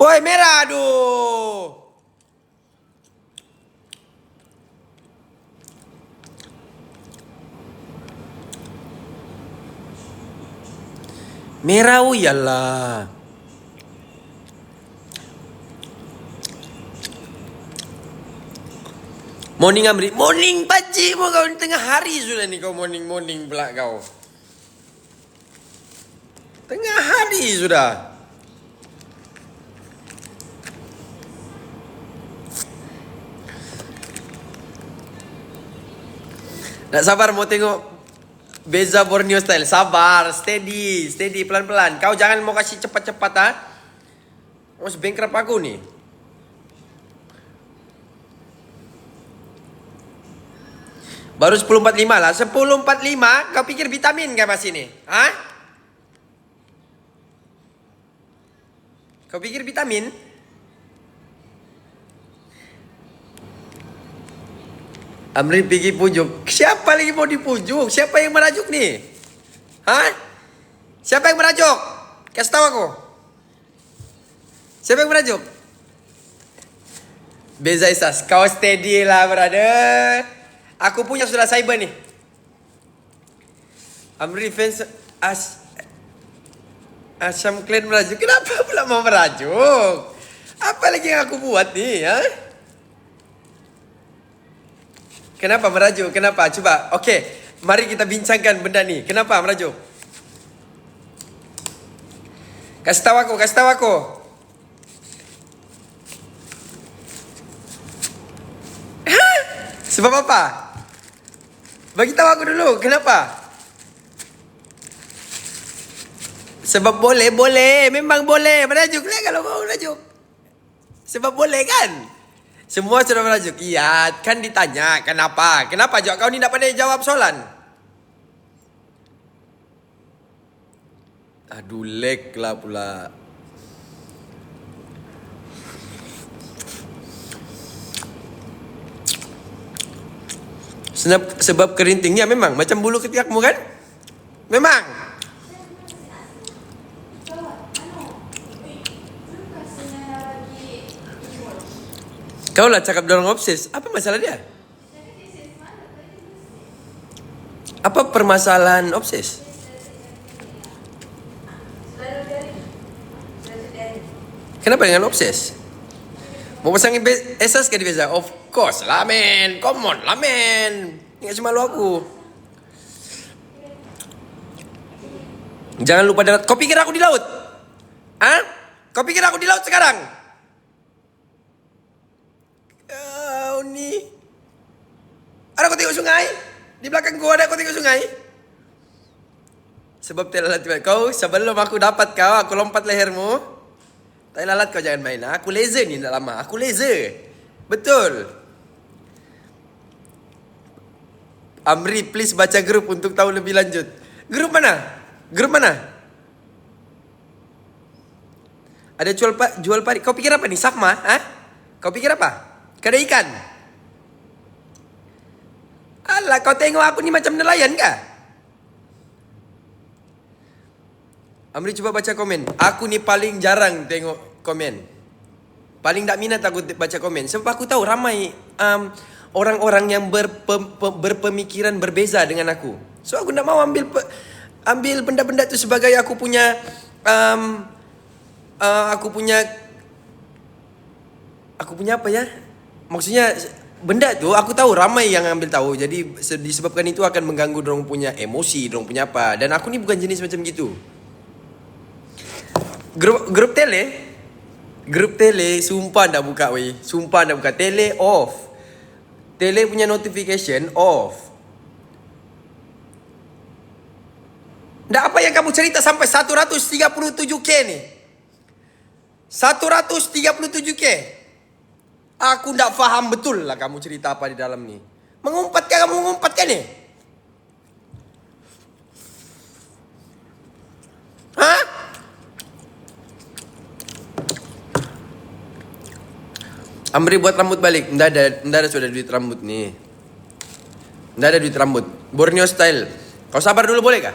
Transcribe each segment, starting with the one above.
Woi merah, aduh. Merah, oh iyalah. Morning Amri, morning Pakcik, mau kau tengah hari sudah nih kau morning pula kau. Tengah hari sudah. Nak sabar mau tengok Beza Borneo style. Sabar, steady, pelan-pelan. Kau jangan mau kasih cepat-cepat ah. Mau bankrupt aku nih. Baru 10.45 lah. 10.45 kau pikir vitamin kah pas ini? Hah? Kau pikir vitamin? Amri pergi pujuk. Siapa lagi mau dipujuk? Siapa yang merajuk nih? Hah? Siapa yang merajuk? Kasih tahu aku. Siapa yang merajuk? Beza Isas. Kau steady lah brother. Aku punya sudah cyber nih. Amri fans Asyam Clan merajuk. Kenapa pula mau merajuk? Apa lagi yang aku buat nih? Ha? Kenapa merajuk? Kenapa? Coba. Okey. Mari kita bincangkan benda ni. Kenapa merajuk? Kasih tahu aku. Hah? Sebab apa? Bagi tahu aku dulu. Kenapa? Sebab boleh. Memang boleh. Merajuk lah kalau mau merajuk. Sebab boleh kan? Semua sudah merajuk. Iya, kan ditanya kenapa? Kenapa Jok? Kau ni tak pandai jawab soalan. Aduh, lag lah pula. Sebab kerintingnya memang macam bulu ketiakmu kan? Memang. Kau lah cakap dorang obses. Apa masalah dia? Apa permasalahan obses? Kenapa dengan obses? Mau pasangin esas ke di Beza? Of course lah men. Come on lah men. Ingat cuma lu aku. Jangan lupa darat. Kau pikir aku di laut? Hah? Kau pikir aku di laut sekarang? Kau ni. Ada kau tengok sungai? Di belakang gua ada kau tengok sungai? Sebab tak lalat tiba. Kau sebelum aku dapat kau, aku lompat lehermu. Tak lalat kau jangan main. Aku laser ni tak lama. Aku laser. Betul. Amri please baca grup untuk tahu lebih lanjut. Grup mana? Ada jual pari. Kau pikir apa nih? Sakma? Hah? Kau pikir apa? Kedai ikan? Alah, kau tengok aku ni macam nelayan kah? Amri coba baca komen. Aku ni paling jarang tengok komen. Paling tak minat aku baca komen. Sebab aku tahu ramai orang-orang yang berpemikiran berbeza dengan aku. So aku tak mau ambil benda-benda tu sebagai aku punya apa ya? Maksudnya benda tu aku tahu ramai yang ambil tahu. Jadi disebabkan itu akan mengganggu dorong punya emosi, dorong punya apa. Dan aku ni bukan jenis macam gitu. Grup tele sumpah dah buka weh. Sumpah dah buka. Tele off. Tele punya notification off. Dah apa yang kamu cerita sampai 137k ni? 137k. Aku tak faham betul lah kamu cerita apa di dalam ni. Kamu mengumpat ni? Hah? Amri buat rambut balik. Nggak ada sudah duit rambut nih. Nggak ada duit rambut. Borneo style. Kau sabar dulu boleh kah?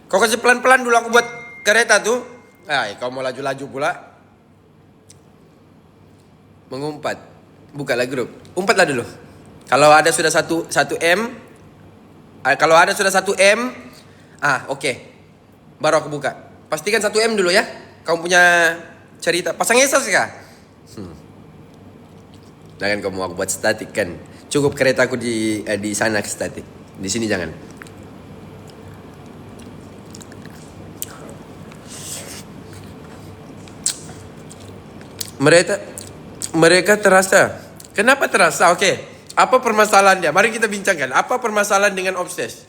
Kau kasih pelan-pelan dulu aku buat kereta tuh. Kau mau laju-laju pula. Mengumpat. Bukalah grup. Umpatlah dulu. Kalau ada sudah 1 M, kalau ada sudah 1 M, oke. Baru aku buka. Pastikan 1 M dulu ya. Kamu punya cerita. Pasang esas kah? Jangan kamu aku buat statik kan. Cukup keretaku di sana statik. Di sini jangan. Mereka terasa. Kenapa terasa? Oke. Apa permasalahan dia? Mari kita bincangkan. Apa permasalahan dengan obses?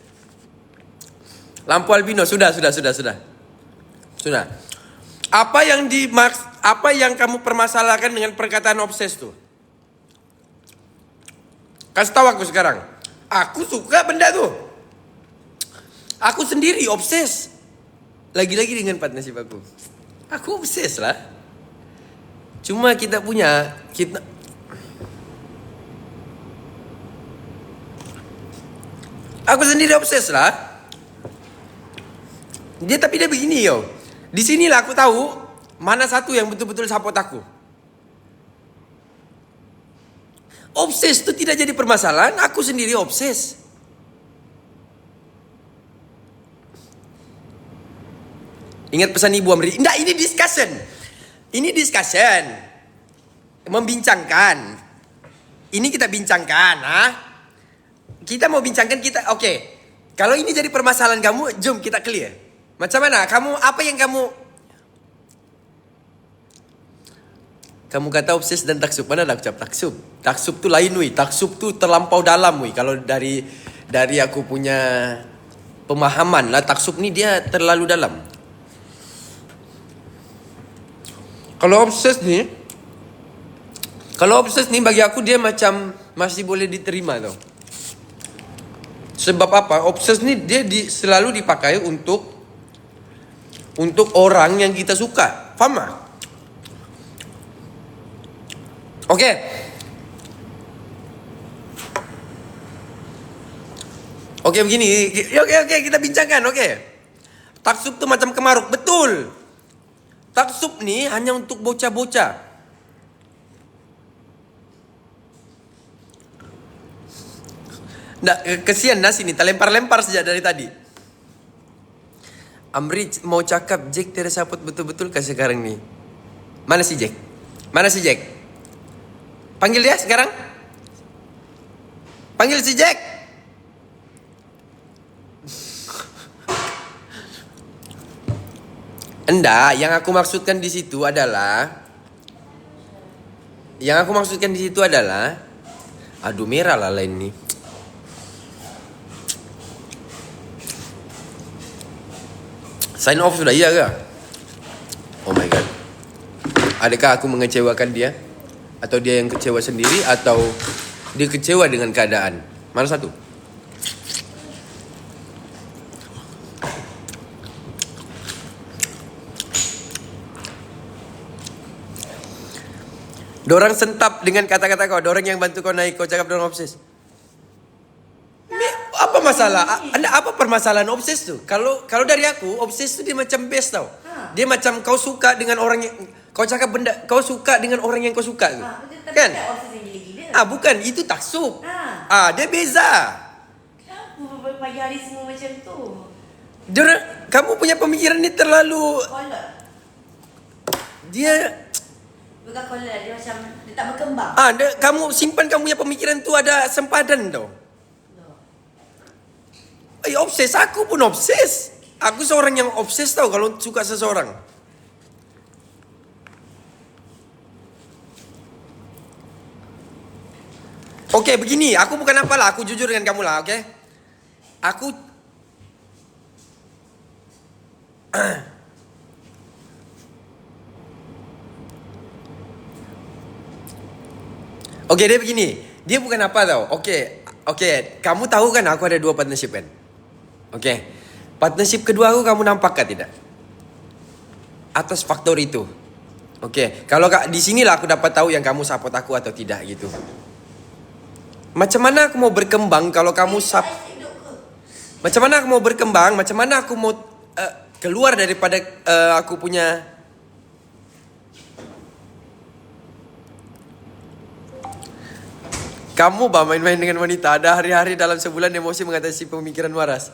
Lampu albino sudah. Apa yang kamu permasalahkan dengan perkataan obses tuh? Kasih tahu aku sekarang. Aku suka benda tuh. Aku sendiri obses. Lagi-lagi dengan partnership aku. Aku obses lah. Cuma kita aku sendiri obses lah. Tapi dia begini yo. Di sinilah aku tahu mana satu yang betul-betul support aku. Obses itu tidak jadi permasalahan, aku sendiri obses. Ingat pesan Ibu Amri. Enggak, ini discussion. Membincangkan. Ini kita bincangkan, Kita mau bincangkan oke. Kalau ini jadi permasalahan kamu, jom kita clear. Macam mana? Apa yang kamu kata obses dan taksub. Mana dah ucap taksub? Taksub tu lain wui. Taksub tu terlampau dalam wui. Kalau dari aku punya pemahaman lah, taksub ni dia terlalu dalam. Kalau obses ni bagi aku dia macam masih boleh diterima tau. Sebab apa? Obses ni dia selalu dipakai untuk orang yang kita suka. Faham tak? Oke, begini. Oke, kita bincangkan. Oke. Taksub tu macam kemaruk. Betul. Taksub ni hanya untuk bocah-bocah. Nggak, kesian nasi ni. Terlempar-lempar sejak dari tadi. Amri mau cakap Jack tersaput betul-betul ke sekarang ni? Mana si Jack? Panggil dia sekarang. Panggil si Jack. Enggak, yang aku maksudkan di situ adalah aduh, merah lah lain ni. Sign off sudah, iya ke? Oh my god. Adakah aku mengecewakan dia? Atau dia yang kecewa sendiri? Atau dia kecewa dengan keadaan? Mana satu? Dorang sentap dengan kata-kata kau. Dorang yang bantu kau naik. Kau cakap dorang obses. Apa masalah? Apa permasalahan obses tu? Kalau dari aku, obses tu dia macam best tau. Dia macam kau suka dengan orang yang kau cakap benda, kau suka dengan orang yang kau suka tu. Kan? Bukan, itu taksub. Dia beza. Kenapa pagi hari semua macam tu? Kamu punya pemikiran ni terlalu Kolot. Dia Bukan kolot, dia macam dia tak berkembang. kamu simpan kamu punya pemikiran tu ada sempadan tau. Obses, aku pun obses. Aku seorang yang obses tau kalau suka seseorang. Oke, begini, aku bukan apalah, aku jujur dengan kamu lah, oke? Aku Oke, dia begini. Dia bukan apa tau. Oke, kamu tahu kan aku ada 2 partnership kan? Oke. Partnership kedua aku kamu nampakkah tidak? Atas faktor itu. Oke, kalau di sinilah aku dapat tahu yang kamu support aku atau tidak gitu. Macam mana aku mau berkembang kalau kamu Macam mana aku mau berkembang? Macam mana aku mau keluar daripada aku punya Kamu bah main-main dengan wanita. Ada hari-hari dalam sebulan emosi mengatasi pemikiran waras.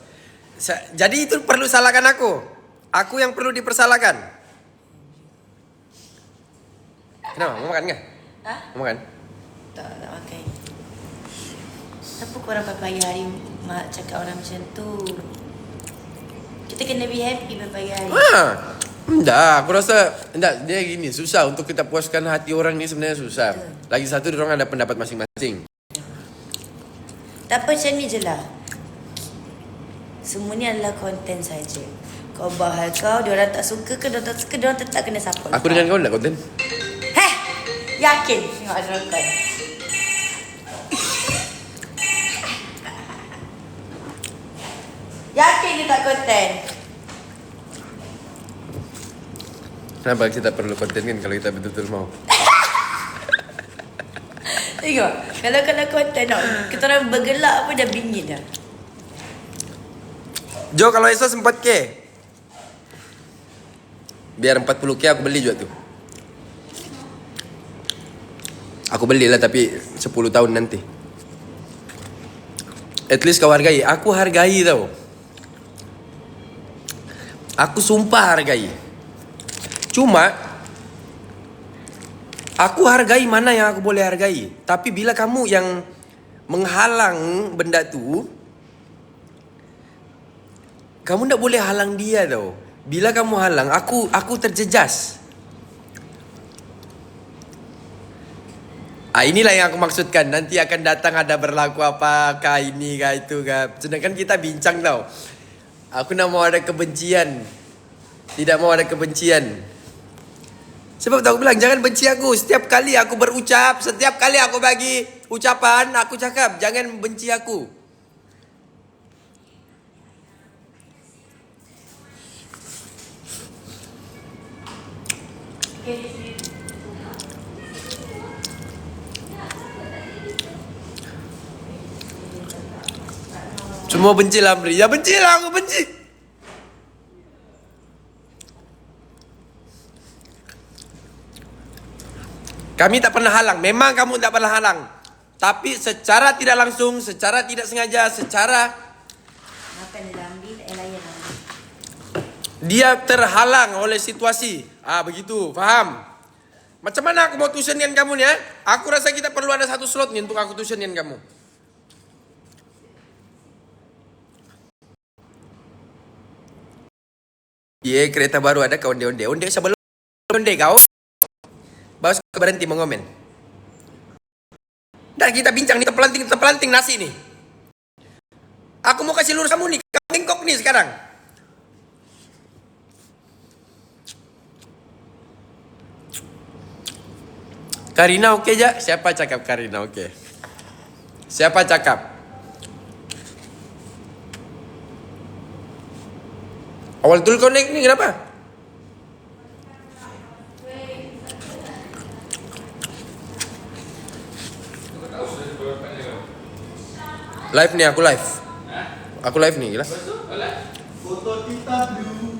Jadi itu perlu salahkan aku. Aku yang perlu dipersalahkan. Kenapa? Mau makan nggak? Hah? Mau makan? Tak makan. Kenapa korang pagi hari mak cakap orang macam tu? Kita kena be happy pagi hari. Enggak, aku rasa enggak, dia gini, susah untuk kita puaskan hati orang ni sebenarnya susah. Lagi satu, orang ada pendapat masing-masing. Tak apa, macam ni je lah. Semua ni adalah konten saja. Kau bahal kau, diorang tak suka ke, diorang tak suka, diorang tetap kena support. Aku dengan kau nak konten? Heh! Yakin tengok ada rekod. Yakin dia tak konten? Kenapa kita perlu konten kan kalau kita betul-betul mau? Tengok, kalau konten nak, kita orang bergelak pun dah bingit dah. Jo, kalau esok 4K, biar 40K aku beli juga tu. Aku belilah tapi 10 tahun nanti. At least kau hargai. Aku hargai tau. Aku sumpah hargai. Cuma aku hargai mana yang aku boleh hargai. Tapi bila kamu yang menghalang benda tu, kamu tak boleh halang dia tau. Bila kamu halang, aku terjejas. Inilah yang aku maksudkan. Nanti akan datang ada berlaku apakah ini kah itu kah. Sedangkan kita bincang tau. Aku nak mau ada kebencian. Tidak mau ada kebencian. Sebab aku bilang jangan benci aku. Setiap kali aku berucap, setiap kali aku bagi ucapan, aku cakap jangan benci aku. Semua benci lah Amri. Ya benci lah, aku benci. Kami tak pernah halang. Memang kamu tak pernah halang. Tapi secara tidak langsung, secara tidak sengaja, secara Apa yang dia ambil, tak yang lain ambil. dia terhalang oleh situasi. Begitu. Faham? Macam mana aku mau tuition dengan kamu ni? Aku rasa kita perlu ada satu slot ni untuk aku tuition dengan kamu. Kereta baru ada kau onde-onde. Onde sebelum onde kau. Baru berhenti mengomen. Dan kita bincang ni terpelanting nasi ni. Aku mau kasih lurus kamu nih. Kau bengkok nih sekarang. Karina oke aja? Siapa cakap Karina oke? Siapa cakap? Awal dulu connect nih kenapa? Live nih, aku live. Aku live nih, gila. Foto kita dulu.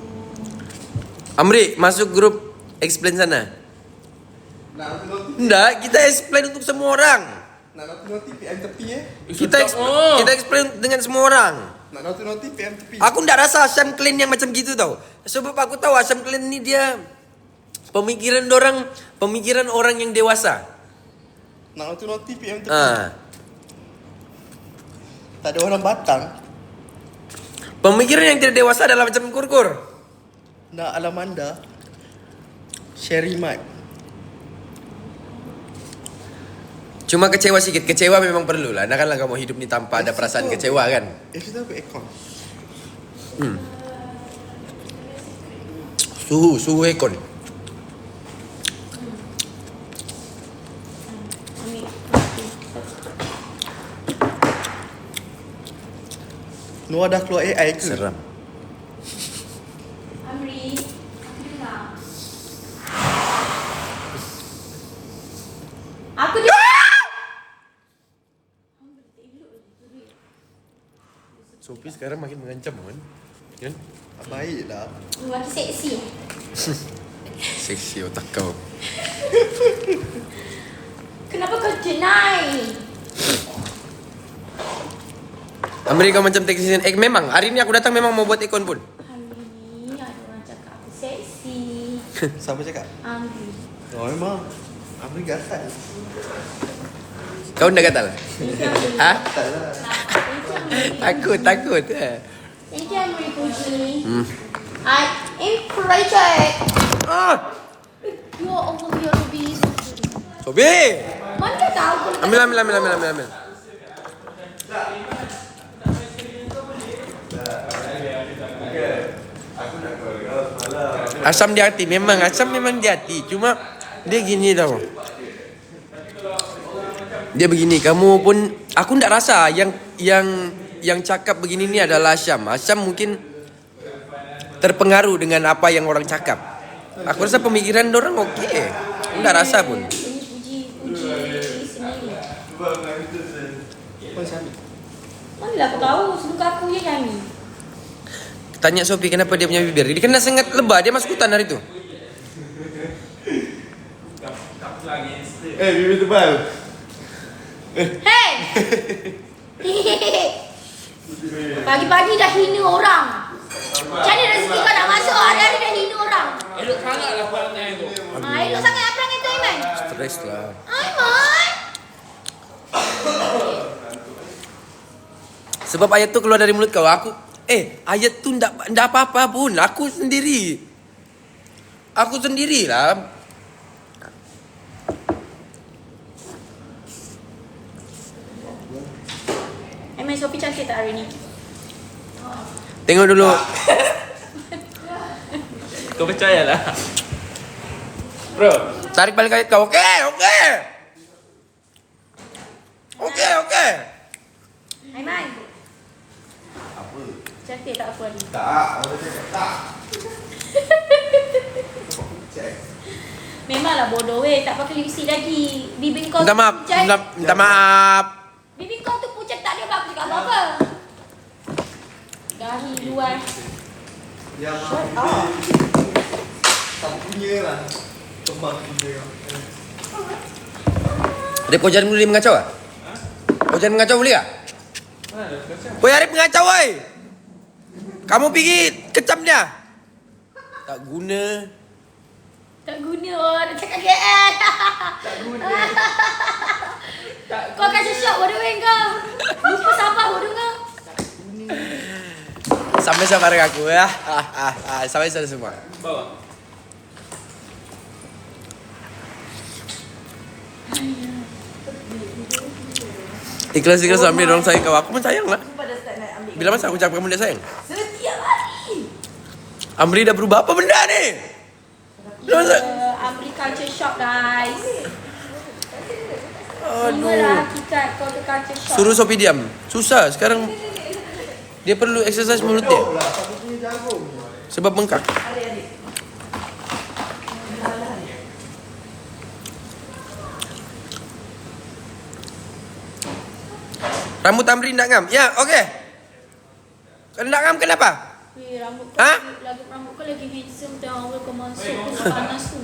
Amri, masuk grup explain sana. Enggak, kita explain untuk semua orang. Nak noti PM tepi Kita explain dengan semua orang. Nak noti PM tepi. Aku ndak rasa Asam Clean yang macam gitu tau. Sebab aku tahu Asam Clean ni dia pemikiran orang yang dewasa. Nak noti PM tepi. Tak ada orang Batang. Pemikiran yang tidak dewasa adalah macam kurkur. Nak Alamanda. Sherry Mat. Cuma kecewa sikit. Kecewa memang perlu lah. Nah kan lah kamu hidup ni tanpa ada perasaan kecewa kan. Kita apa aircon? Suhu aircon. Noah dah keluar AI ke? Seram. Amri, dengar. Aku dia. Sophie sekarang makin mengancam kan? Kan? Baik dah. Makin seksi. Seksi otak kau. Kenapa kau deny? Amri kau macam teknisian. Memang hari ini aku datang memang mau buat ikon pun. Hari ni ada orang cakap aku seksi. Siapa cakap? Amri. Oh memang. Amri gatal. Kau nak gatal? Ha? Tak lah. Takut. Thank you Amri Puji. I appreciate. Ah, Ya Allah ya Rabbi. Sobi. Mana tahu kau Ambil. Asam di hati, memang di hati. Cuma dia gini tau. Dia begini, kamu pun aku ndak rasa yang cakap begini ni adalah Asyam. Asyam mungkin terpengaruh dengan apa yang orang cakap. Aku rasa pemikiran orang okey. Aku ndak rasa pun. Ini puji sendiri. Kau siapa? Mana lah aku tahu suka aku je nyanyi. Tanya Sophie kenapa dia punya bibir. Dia kena sangat lebah, dia masuk hutan hari tu. Bibir tebal. Hey! Pagi-pagi dah hina orang. Macam mana rezeki kau nak masuk hari-hari dah hina orang? Elok sangatlah perangai tu. Elok sangat apa perangai tu Aiman? Stres lah. Aiman! Sebab ayat tu keluar dari mulut kau. Ayat tu ndak apa-apa pun. Aku sendirilah. Aiman Sophie cantik tak hari ni? Tengok dulu. Kau percayalah. Bro. Tarik balik ayat kau. Okey. Aiman. Apa? Cantik tak aku hari ni? Tak, orang cakap tak. Memanglah bodoh tak pakai lipstick lagi. Bibir kau Minta tu maaf. pucat. Minta maaf. Bibir kau tu pucat tak dia aku cakap apa-apa. Dahi luar. Ya maaf. Tak punya lah. Kembang punya. Dia kau jangan boleh mengacau ah? Kau jangan mengacau boleh ah? Kau Arif mengacau oi. Kamu pergi kecam dia. Tak guna. Tak guna orang nak cakap KL. Tak guna. Kau akan syok bodoh kau. Lupa sabar bodoh kau. Sampai sabar aku ya. Sampai sana semua. Bawa. Ikhlas ambil orang sayang kau. Aku pun sayang lah. Bila masa aku cakap kamu dia sayang? Setiap hari. Amri dah berubah apa benda ni? Bila masa? Amri culture shock guys. Aduh. Inilah hakikat kau tu culture shock. Suruh Sophie diam. Susah sekarang. Dia perlu exercise mulut dia. Sebab bengkak. Rambut Amri nak ngam? Ya, okey. Kau nak ngam kenapa? Rambut kau Ha? rambut kau lagi handsome tau. Kau masuk kau panas tu.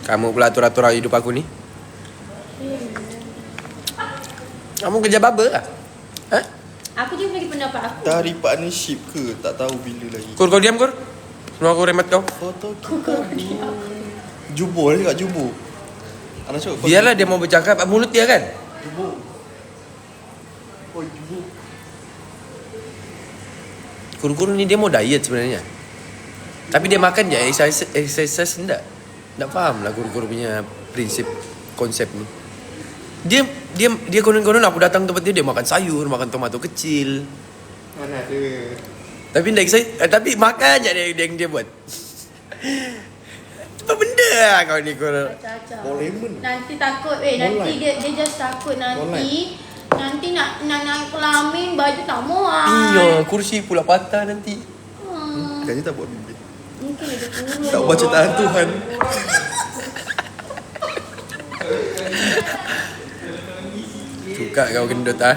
Kamu pula atur-atur hidup aku ni. Kamu kerja barber lah? Ha? Aku je bagi pendapat aku. Dari partnership ke? Tak tahu bila lagi. Kur, kau diam kur. Semua aku remat kau. Foto kita Jubur dia kat jubur. Anak cakap Biarlah dia mau bercakap. Mulut dia kan? Jubur. Oh jubur. Kur-kur ni dia mau diet sebenarnya. Tapi dia makan je. Exercise enggak. Tak faham lah kur-kur punya prinsip konsep ni. Dia konon-konon aku datang tempat dia makan sayur, makan tomato kecil. Mana ada. Tapi ndak tapi makan je dia buat. Apa benda lah kau ni kur. Caca. Oh lemon. Nanti takut nanti dia just takut nanti nak naik kelamin baju tak muat. Iya, kursi pula patah nanti. Jangan tak buat bibir. Mungkin dia turun. Tak baca ciptaan Tuhan. Suka kau gendut ah.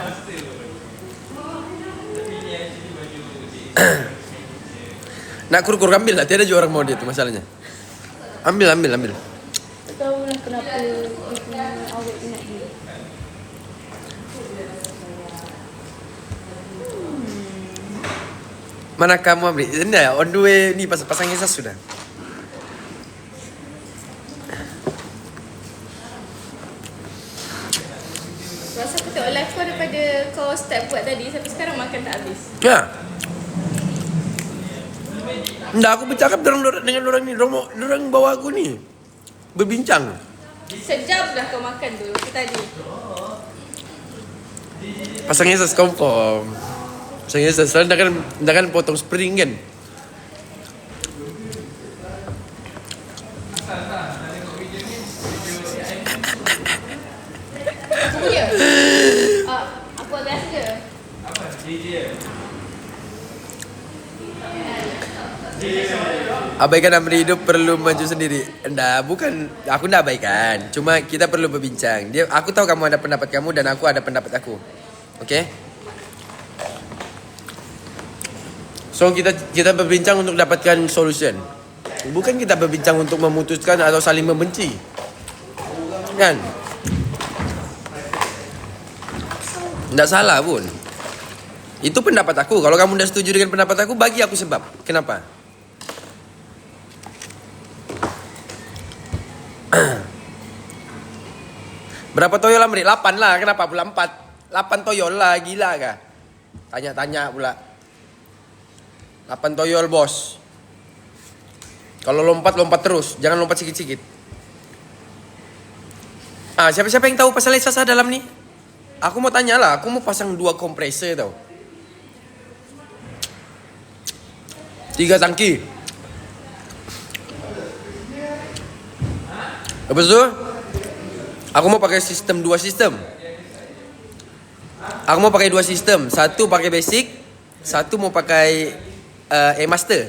Nak kur-kur ambil lah. Tiada je orang mau dia tu masalahnya. Ambil. Tak tahu lah kenapa dia punya awet tu nak dia. Mana kamu Amri? Nah, on the way ni pasang esas sudah. Rasa aku tengok live kau daripada kau start buat tadi sampai sekarang makan tak habis. Ya. Nggak, aku bercakap dengan orang ni. Orang bawa aku ni. Berbincang. Sejam dah kau makan tu tadi. Pasang esas confirm. Pasang esas. Soalnya dah kan potong spring kan. Ya. Aku agak rasa. Abaikan Amri hidup perlu maju sendiri. Enggak, bukan. Aku enggak abaikan. Cuma kita perlu berbincang. Aku tahu kamu ada pendapat kamu dan aku ada pendapat aku. Okay? So kita berbincang untuk dapatkan solution. Bukan kita berbincang untuk memutuskan atau saling membenci. Kan? Enggak salah pun. Itu pendapat aku. Kalau kamu tidak setuju dengan pendapat aku, bagi aku sebab. Kenapa? Berapa toyol Amri? 8 lah. Kenapa pula 4? 8 toyol lah. Gila kah? Tanya-tanya pula. 8 toyol bos. Kalau lompat terus. Jangan lompat sikit-sikit. Siapa-siapa yang tahu pasal esas dalam ni? Aku mau tanya lah. Aku mau pasang 2 kompresor tau. 3 tangki. Lepas tu aku mau pakai 2 sistem. Aku mau pakai 2 sistem. Satu pakai basic, satu mau pakai master.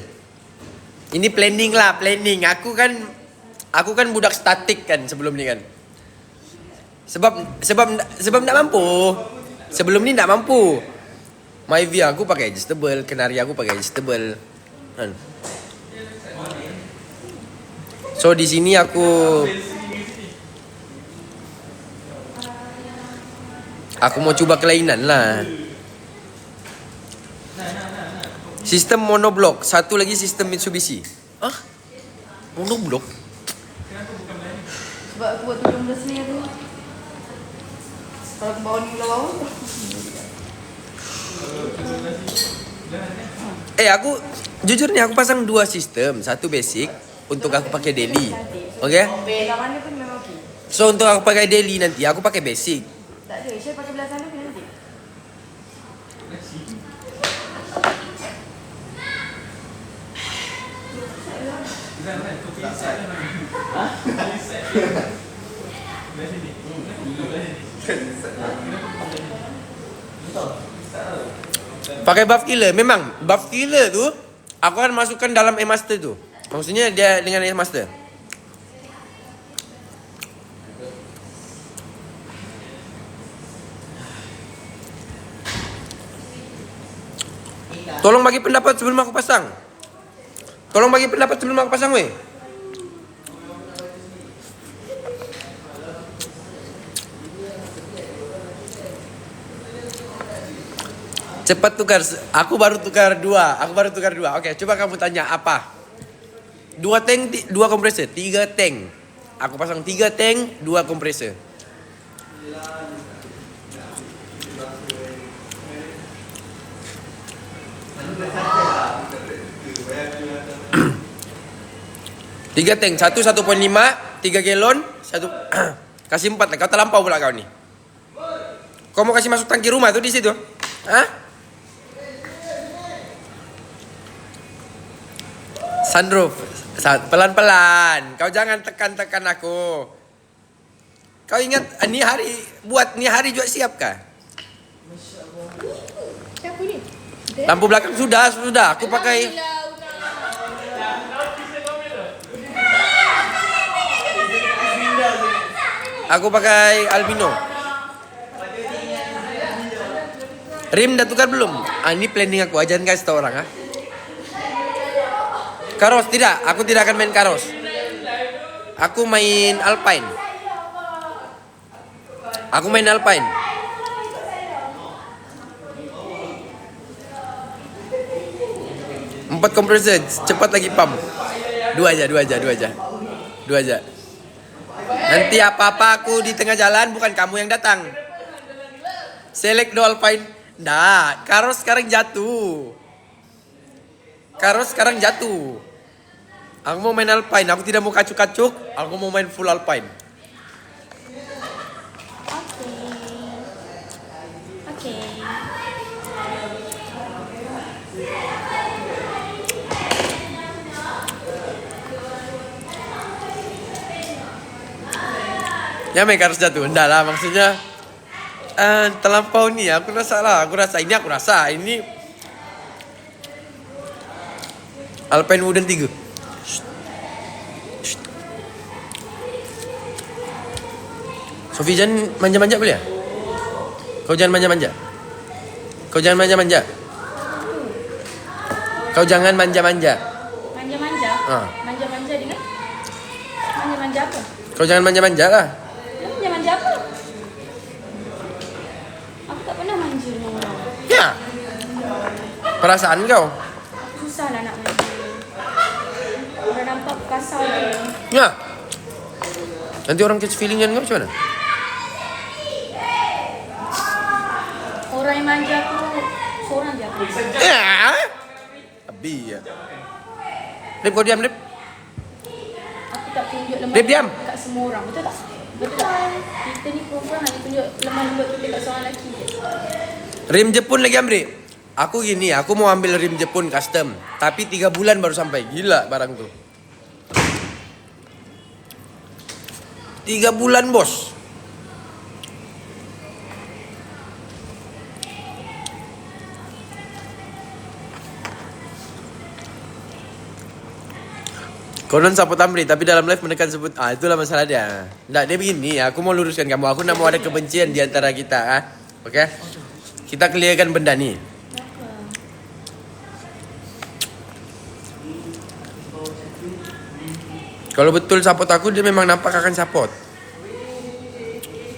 Ini planning lah, planning. Aku kan budak statik kan sebelum ni kan. Sebab tak mampu. Sebelum ni tak mampu. Myvi aku pakai adjustable, Canary aku pakai adjustable. Kan. So di sini aku mau coba kelainan lah. Sistem monoblok, satu lagi sistem Mitsubishi. Monoblok? Sebab aku buat tudung belah sini tu. Kalau aku bawa ni belah bawah. Aku jujur nih aku pasang 2 sistem, satu basic untuk aku pakai daily. Okay? Belah mana pun memang okey. So untuk aku pakai daily nanti aku pakai basic. Tak ada, saya pakai belah sana kena nanti. Pakai buff killer. Memang buff killer tu aku akan masukkan dalam E-Master tu. Maksudnya dia dengan E-Master. Tolong bagi pendapat sebelum aku pasang. Tolong bagi pendapat sebelum aku pasang weh. Cepat tukar. Aku baru tukar 2. Oke, coba kamu tanya apa? 2 tank, 2 kompresor, 3 tank. Aku pasang 3 tank, 2 kompresor. Tiga tank, 1,5, 3 galon, 1 kasih 4 lah. Kau terlampau pula kau nih. Kau mau kasih masuk tangki rumah tuh di situ? Sunroof, pelan-pelan. Kau jangan tekan-tekan aku. Kau ingat ni hari juga siap kah? Siapa ni? Lampu belakang sudah. Aku pakai. Aku pakai albino. Rim dah tukar belum? Ini planning aku. Jangan kasih tau orang. Karos tidak. Aku tidak akan main Karos. Aku main Alpine. Cepat kompresor, cepat lagi pump. Dua aja. Nanti apa-apa aku di tengah jalan, bukan kamu yang datang. Select the Alpine. Nah, Karo sekarang jatuh. Aku mau main Alpine, aku tidak mau kacuk-kacuk. Aku mau main full Alpine. Oke. Ya main harus jatuh. Enggak lah, maksudnya terlampau nih. Aku rasa ini Alpine Wooden 3. Sofi jangan manja-manja boleh ya? Kau jangan manja-manja. Kau jangan manja-manja. Manja-manja. Ah. Manja-manja dengan? Manja-manja apa? Kau jangan manja-manja lah. Manja-manja apa? Aku tak pernah manja dengan orang. Ya. Perasaan kau. Aku susah lah nak manja. Orang nampak kasar je. Ya. Nanti orang catch feeling-an kau macam mana? Orang yang manja aku seorang je aku. Ya. Abi ya. Lip, kau diam, Lip. Aku tak tunjuk lemah Dia diam. kat semua orang. Betul tak? Betul tak? Kita ni perempuan hanya tunjuk lemah lembut kita kat seorang lelaki je. Rim Jepun lagi Amri. Aku gini, aku mau ambil rim Jepun custom. Tapi 3 bulan baru sampai. Gila barang tuh. 3 bulan bos. Konon support Amri, tapi dalam live menekan sebut. Itulah masalah dia. Nggak, dia begini, aku mau luruskan kamu. Aku nggak mau ada kebencian di antara kita. Oke? Kita clearkan benda nih. Kalau betul support aku, dia memang nampak akan support.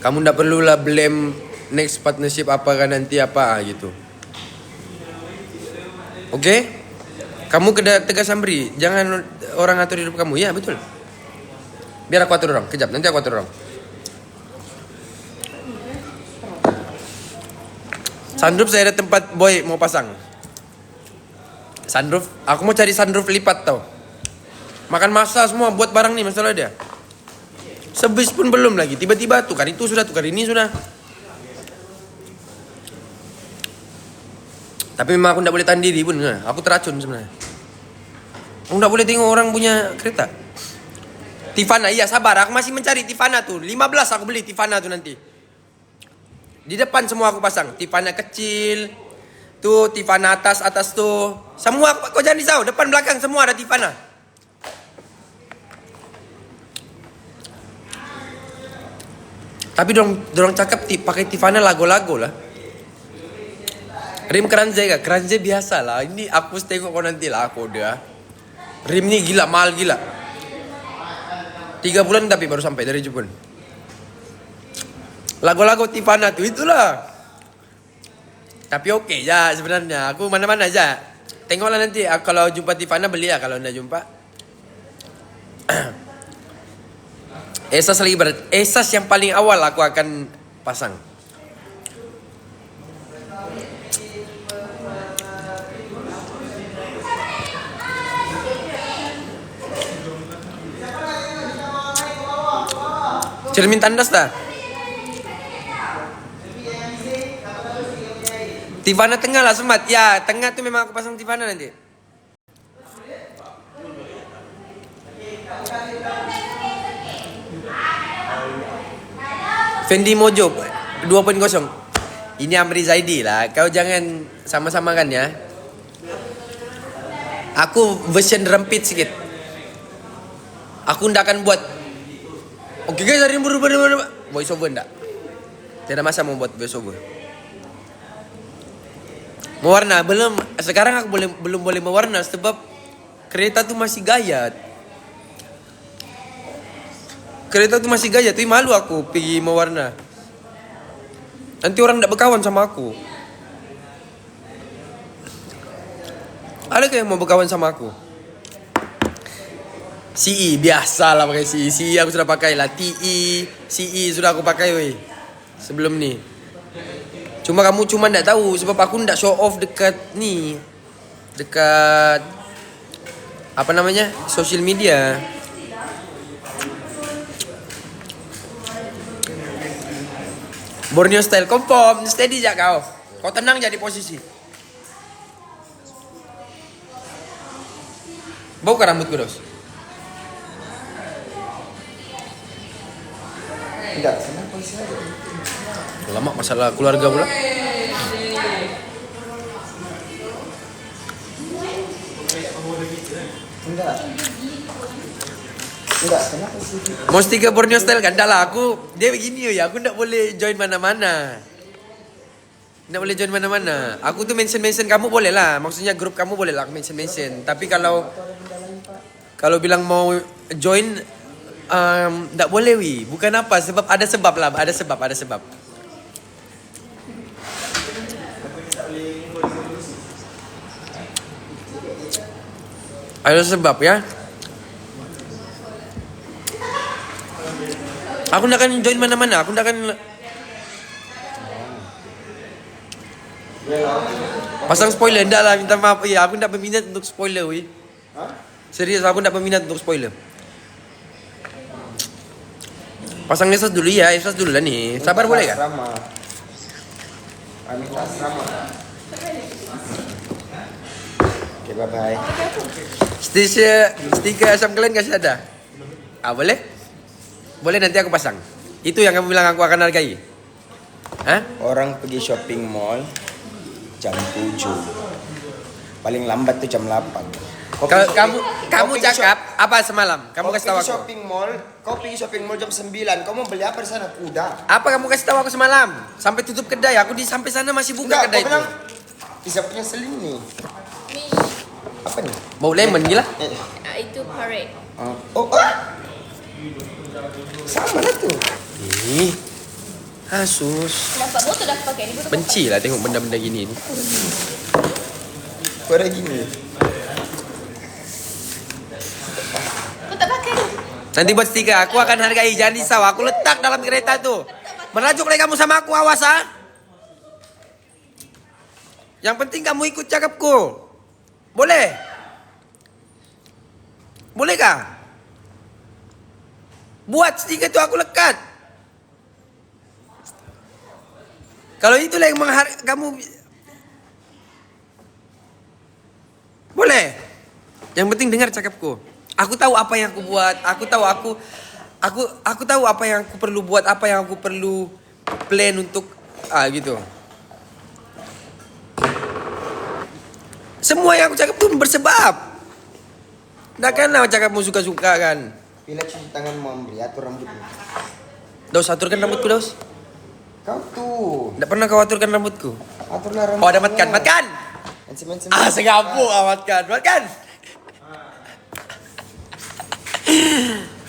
Kamu nggak perlulah blame next partnership apa kan nanti apa gitu. Oke? Kamu tegas Amri, jangan orang atur hidup kamu. Ya betul. Biar aku atur orang, kejap nanti aku atur orang. Sunroof saya ada tempat boy mau pasang. Sunroof, aku mau cari sunroof lipat tau. Makan masa semua buat barang nih masalah dia. Sebis pun belum lagi, tiba-tiba tukar itu sudah, tukar ini sudah. Tapi memang aku tidak boleh tahan diri pun, aku teracun sebenarnya. Aku tidak boleh tengok orang punya kereta. Tifana, iya sabar, aku masih mencari Tifana tuh. 15 aku beli Tifana tuh nanti. Di depan semua aku pasang, Tifana kecil, tuh Tifana atas tuh. Semua, kau jangan risau, depan belakang semua ada Tifana. Tapi dorong cakep pakai Tifana lago-lago lah. Rim Kranze gak? Kranze biasa lah. Ini aku tengok kau nanti lah aku udah. Rim ni gila, mahal gila. 3 bulan tapi baru sampai dari Jepun. Lago-lago Tifana tuh itulah. Tapi oke ya sebenarnya. Aku mana-mana aja. Tengoklah nanti kalau jumpa Tifana beli ya, kalau enggak jumpa. Esas lagi Esas yang paling awal aku akan pasang. Cermin tandas dah. Tifana tengah lah Semat. Ya, tengah tuh memang aku pasang Tifana nanti. Fendi Mojo 2.0. Ini Amri Zaidi lah. Kau jangan sama-sama kan ya. Aku version rempit sedikit. Aku ndak akan buat. Oke guys, hari ini buru-buru voice over ndak. Tidak masa mau buat voice over. Mewarna belum. Sekarang aku belum boleh mewarna sebab kereta tuh masih gayat. Kereta tuh masih gayat, tapi malu aku pergi mewarna. Nanti orang ndak berkawan sama aku. Ada yang mau berkawan sama aku? CE biasa lah pakai CE. CE aku sudah pakai lah. TE, CE sudah aku pakai weh. Sebelum ni. Cuma kamu ndak tahu sebab aku ndak show off dekat ni. Dekat apa namanya? Social media. Borneo style kompom, steady je kau. Kau tenang jadi posisi. Bau ke rambutku, Dos? Enggak, kenapa sih? Lama masalah keluarga pula. Enggak, kenapa sih? Mesti ke Borneo style kan? Dah lah aku. Dia begini ya, aku ndak boleh join mana-mana. Ndak boleh join mana-mana. Aku tuh mention kamu boleh lah. Maksudnya grup kamu boleh lah aku mention. Tapi kalau bilang mau join ndak boleh wi. Bukan apa, sebab ada sebab lah, ada sebab. Ada sebab ya. Aku ndak akan join mana-mana. Aku ndak akan pasang spoiler. Ndak lah, minta maaf. Ya, aku ndak berminat untuk spoiler wi. Serius, aku ndak berminat untuk spoiler. Pasang esas dulu ya, esas dulu lah nih. Sabar boleh kan? Minta asrama. Oke, bye-bye. Stiker asam kalian kasih ada? Boleh? Boleh, nanti aku pasang. Itu yang kamu bilang aku akan hargai. Hah? Orang pergi shopping mall jam 7. Paling lambat tuh jam 8. Kamu cakap apa semalam? Kamu kasih tahu aku. Kau pergi shopping mall jam 9. Kau mau beli apa di sana? Kuda. Apa kamu kasih tahu aku semalam? Sampai tutup kedai. Aku sampai sana masih buka kedai itu. Bisa punya seling nih. Ni. Apa nih? Bau lemon gila. Itu parade. Sama lah tuh. Ih. Asus. Nampak botol dah aku pakai ni. Botol Benci lah tengok benda-benda gini ni. Pada gini. kau tak pakai. Nanti buat stiker, aku akan hargai. Jangan risau, aku letak dalam kereta tuh. Merajuk lagi kamu sama aku, awas ah. Yang penting kamu ikut cakapku. Boleh? Boleh kah? Buat stiker tuh aku lekat. Kalau itulah yang kamu boleh. Yang penting dengar cakapku. Aku tahu apa yang aku buat. Aku tahu apa yang aku perlu buat, apa yang aku perlu plan untuk gitu. Semua yang aku cakap pun bersebab. Dah kan aku cakapmu suka-suka kan. Bila cuci tangan mau ambil, atur rambutnya. Dos, aturkan rambutku, Dos. Kau tuh. Tidak pernah kau aturkan rambutku. Aturlah rambutnya. Oh, ada matkan. Handsome. Sengapu, matkan.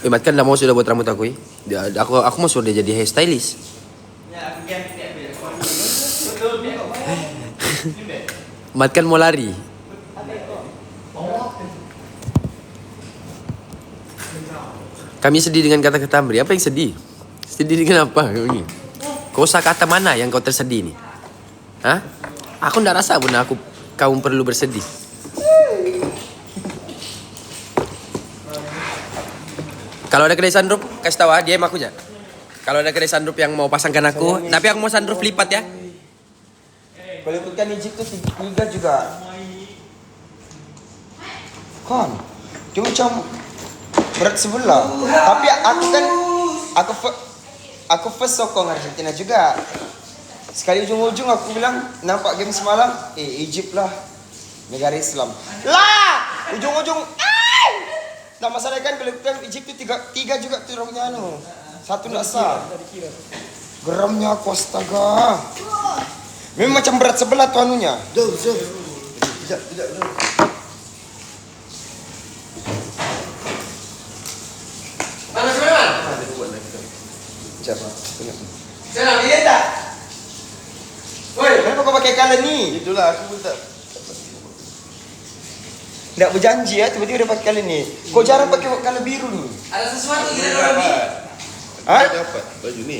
Matkan dah mau sudah buat rambut aku. Aku mau suruh dia jadi hairstylist. Matkan mau lari. Kami sedih dengan kata-kata Amri. Apa yang sedih? Sedih dengan apa? Kosa kata mana yang kau tersedih ni? Hah? Aku ndak rasa pun kamu perlu bersedih. Kalau ada kedai sunroof, kasih tahu DM aku aja. Kalau ada kedai sunroof yang mau pasangkan aku, tapi aku mau sunroof lipat ya. Kalau ikutkan Egypt tuh 3 juga. Kan? Cuma macam berat sebelah. Tapi aku first sokong Argentina juga. Sekali ujung-ujung aku bilang nampak game semalam, Egypt lah, negara Islam. Lah, ujung-ujung, tak masalah kan kalau Egypt tu tiga juga tu orangnya satu nak sah. Geramnya aku astaga. Memang macam berat sebelah tu anunya. Tidak. Sana, lihat tak? Woi, kenapa kau pakai color ni? Itulah aku pun tak. Nggak berjanji ya, tiba-tiba udah pakai kali ini. Kok jarang pakai kali biru nih? Ada sesuatu gitu dalam ni. Hah? Dapat baju ni.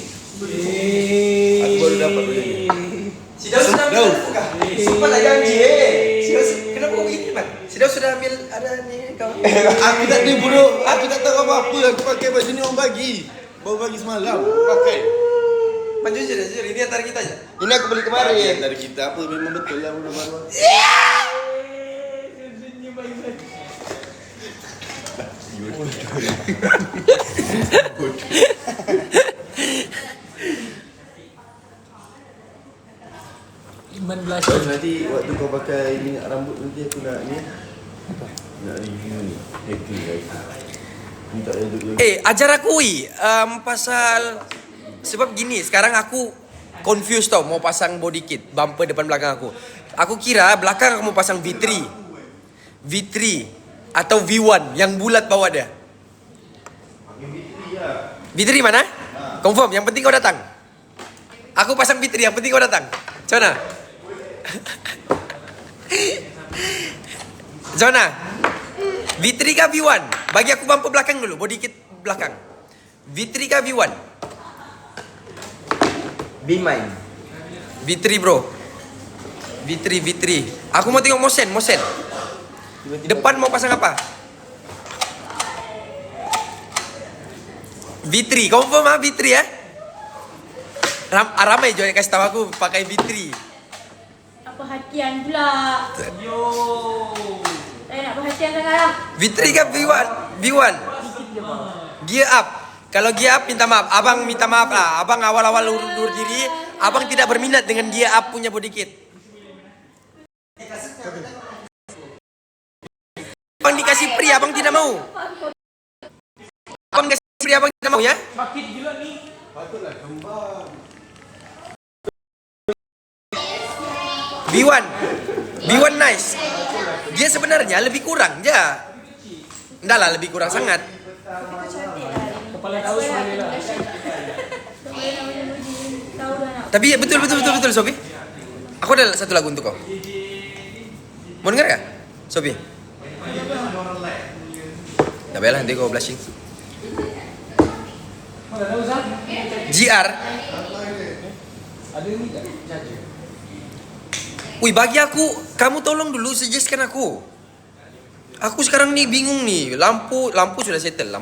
Aku baru dapat baju ni. Si Daud sudah ambil bukan? Sumpah tak janji Kenapa kau begini, Man? Si Daud sudah ambil ada ni kau. Aku tak tahu bodoh. Aku tak tahu apa-apa. Aku pakai baju ni orang bagi. Baru bagi semalam. Pakai. Man, jujur, ini antara kita aja. Ini aku beli kemarin. Dari kita apa memang betul lah bodoh baru. Iman belas. Nanti waktu kau pakai minyak rambut nanti aku nak ni. Nak review ni. Acting guys. Minta yang duduk. Ajar aku pasal sebab gini, sekarang aku confused tau mau pasang body kit, bumper depan belakang aku. Aku kira belakang aku mau pasang V3. V3 atau V1 yang bulat bawah dia. V3 mana? Confirm, yang penting kau datang. Aku pasang V3, yang penting kau datang. Macam mana? Macam mana? V3 kah V1? Bagi aku bumper belakang dulu, body kit belakang. V3 kah V1? Be mine. V3 bro. V3. Aku mau tengok motion. Depan mau pasang apa? V3, confirm ah V3 ya? Ramai je yang kasih tahu aku pakai V3. Apa perhatian pula. Saya nak perhatian sangat lah. V3 kan V1. Gear up. Kalau gear up minta maaf. Abang minta maaf lah. Abang awal-awal urut diri, abang tidak berminat dengan gear up punya body kit. Abang dikasih free, abang tidak mau. Abang dikasih free, abang tidak mau ya? Makin gila ni. V1 nice. Dia sebenarnya lebih kurang je. Enggak lah, lebih kurang sangat. Kepala tahu boleh lah. Tapi betul Sofi. Aku ada satu lagu untuk kau. Mau dengar gak? Sofi. Tak payahlah, nanti kau blushing. GR. Ada ni tak? Jaja. Wih, bagi aku, kamu tolong dulu suggestkan aku. Aku sekarang ni bingung nih. Lampu sudah settle.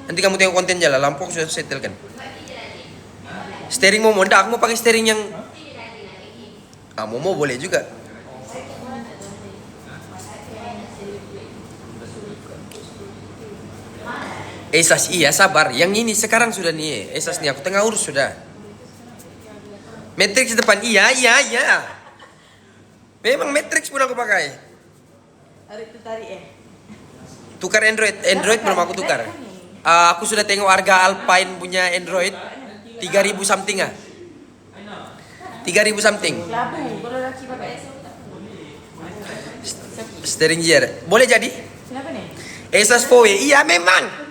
Nanti kamu tengok konten je lah. Lampu aku sudah settle kan. Steering Momo, enggak, aku mau pakai steering yang Momo boleh juga. Esas iya, sabar. Yang ini sekarang sudah nih. Esas nih aku tengah urus sudah. Matrix depan iya. Memang Matrix pun aku pakai. Tarik. Tukar Android belum aku tukar. Aku sudah tengok harga Alpine punya Android 3.000 something ah. 3.000 something. Labu, kalau lelaki pakai. Steering gear. Boleh jadi? Kenapa ni? Esas 4W. Iya memang.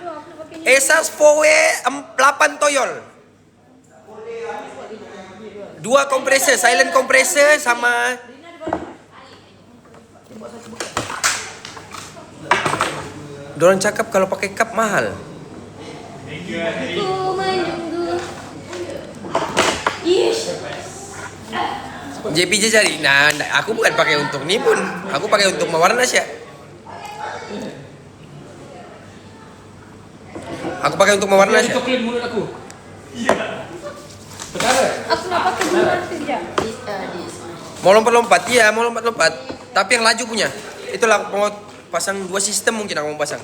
Esas 4W 8 toyol. 2 kompresor, silent kompresor sama dorang cakap kalau pakai cup mahal. Ku menunggu. Ish. JPJ cari. Nah, aku bukan pakai untuk ni pun. Aku pakai untuk Mawar Nasya. Aku pakai untuk Mawar Dia Nasya. coklat mulut aku. Perkara. Aku nak pakai dua sekejap. Mau lompat-lompat, iya mau lompat-lompat. Tapi yang laju punya. Itulah mau pasang 2 sistem mungkin aku mau pasang.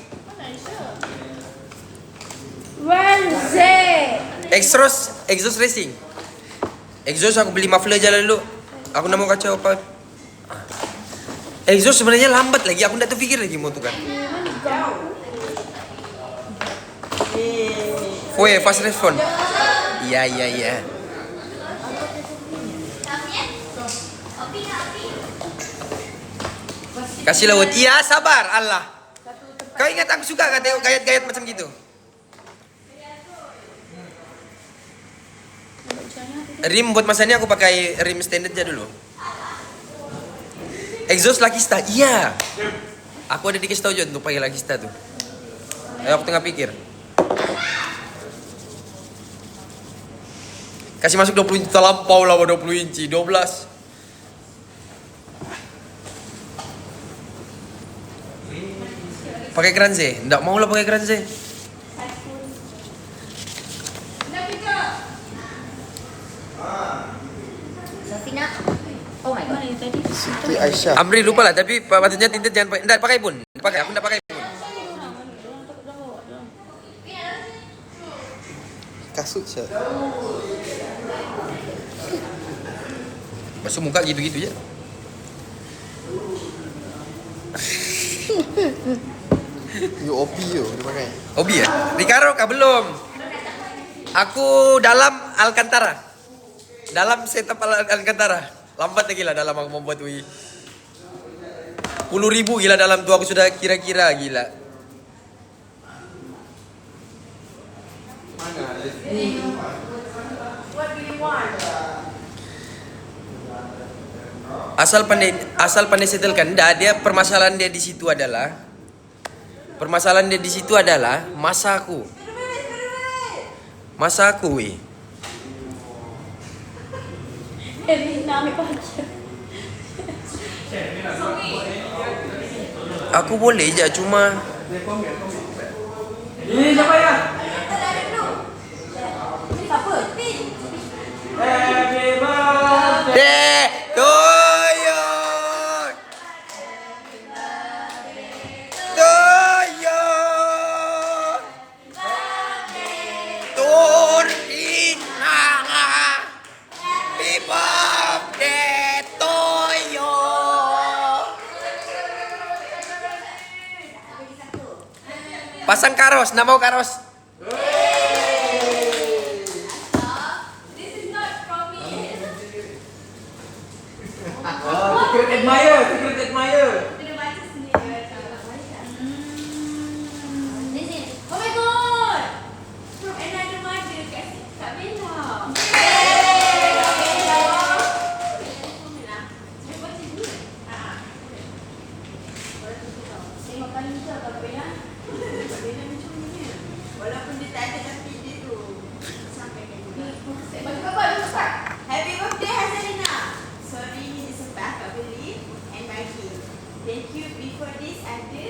Wednesday. Exhaust racing. Exhaust aku beli muffler je dulu. Aku nak mau kacau apa. Exhaust sebenarnya lambat lagi. Aku tak terfikir lagi mau tukar. Weh, fast response. Iya. Kasih laut. Iya, sabar. Allah. Kau ingat aku suka kan tengok gayat-gayat macam gitu. Rim buat masa ini aku pakai rim standard aja dulu. Exhaust Lakista. Iya. Aku ada dikasih tahu juga untuk pakai Lakista tuh. Ayo aku tengah pikir. Kasih masuk 20 inci terlampau lah 20 inci. 12. Pakai Granze. Enggak mau lah pakai Granze. Safina. Oh my god. Tadi. Siti Aisyah. Amri lupa lah tapi patutnya tinted jangan pakai. Enggak pakai pun. Pakai aku enggak pakai pun. Kasut je. Masuk muka gitu-gitu je. UOP tu dia pakai. Hobi ya? Ricardo kah belum? Aku dalam Alcantara. Dalam setup Alcantara. Lambat lagi lah dalam aku membuat UI. 10.000 gila dalam tu aku sudah kira-kira gila. Asal pandai settlekan. Dah, dia permasalahan dia di situ adalah masa aku. Masa aku, weh. Rina ambil baca. Aku boleh je cuma Ini siapa ya? Happy birthday. to you. To you. Turina. Happy birthday to you. Pasang karos, nak mau karos? Secret admirer, secret admirer. Oh my god. Another mother kat Bella. Tengok kali ni Kak Bella. Walaupun dia tak ada tapi dia tu sampaikan juga. Baju khabar dulu Kak. Happy birthday Hazalina. Sorry ni disebab Kak beli and my gift. Thank you. Before this ada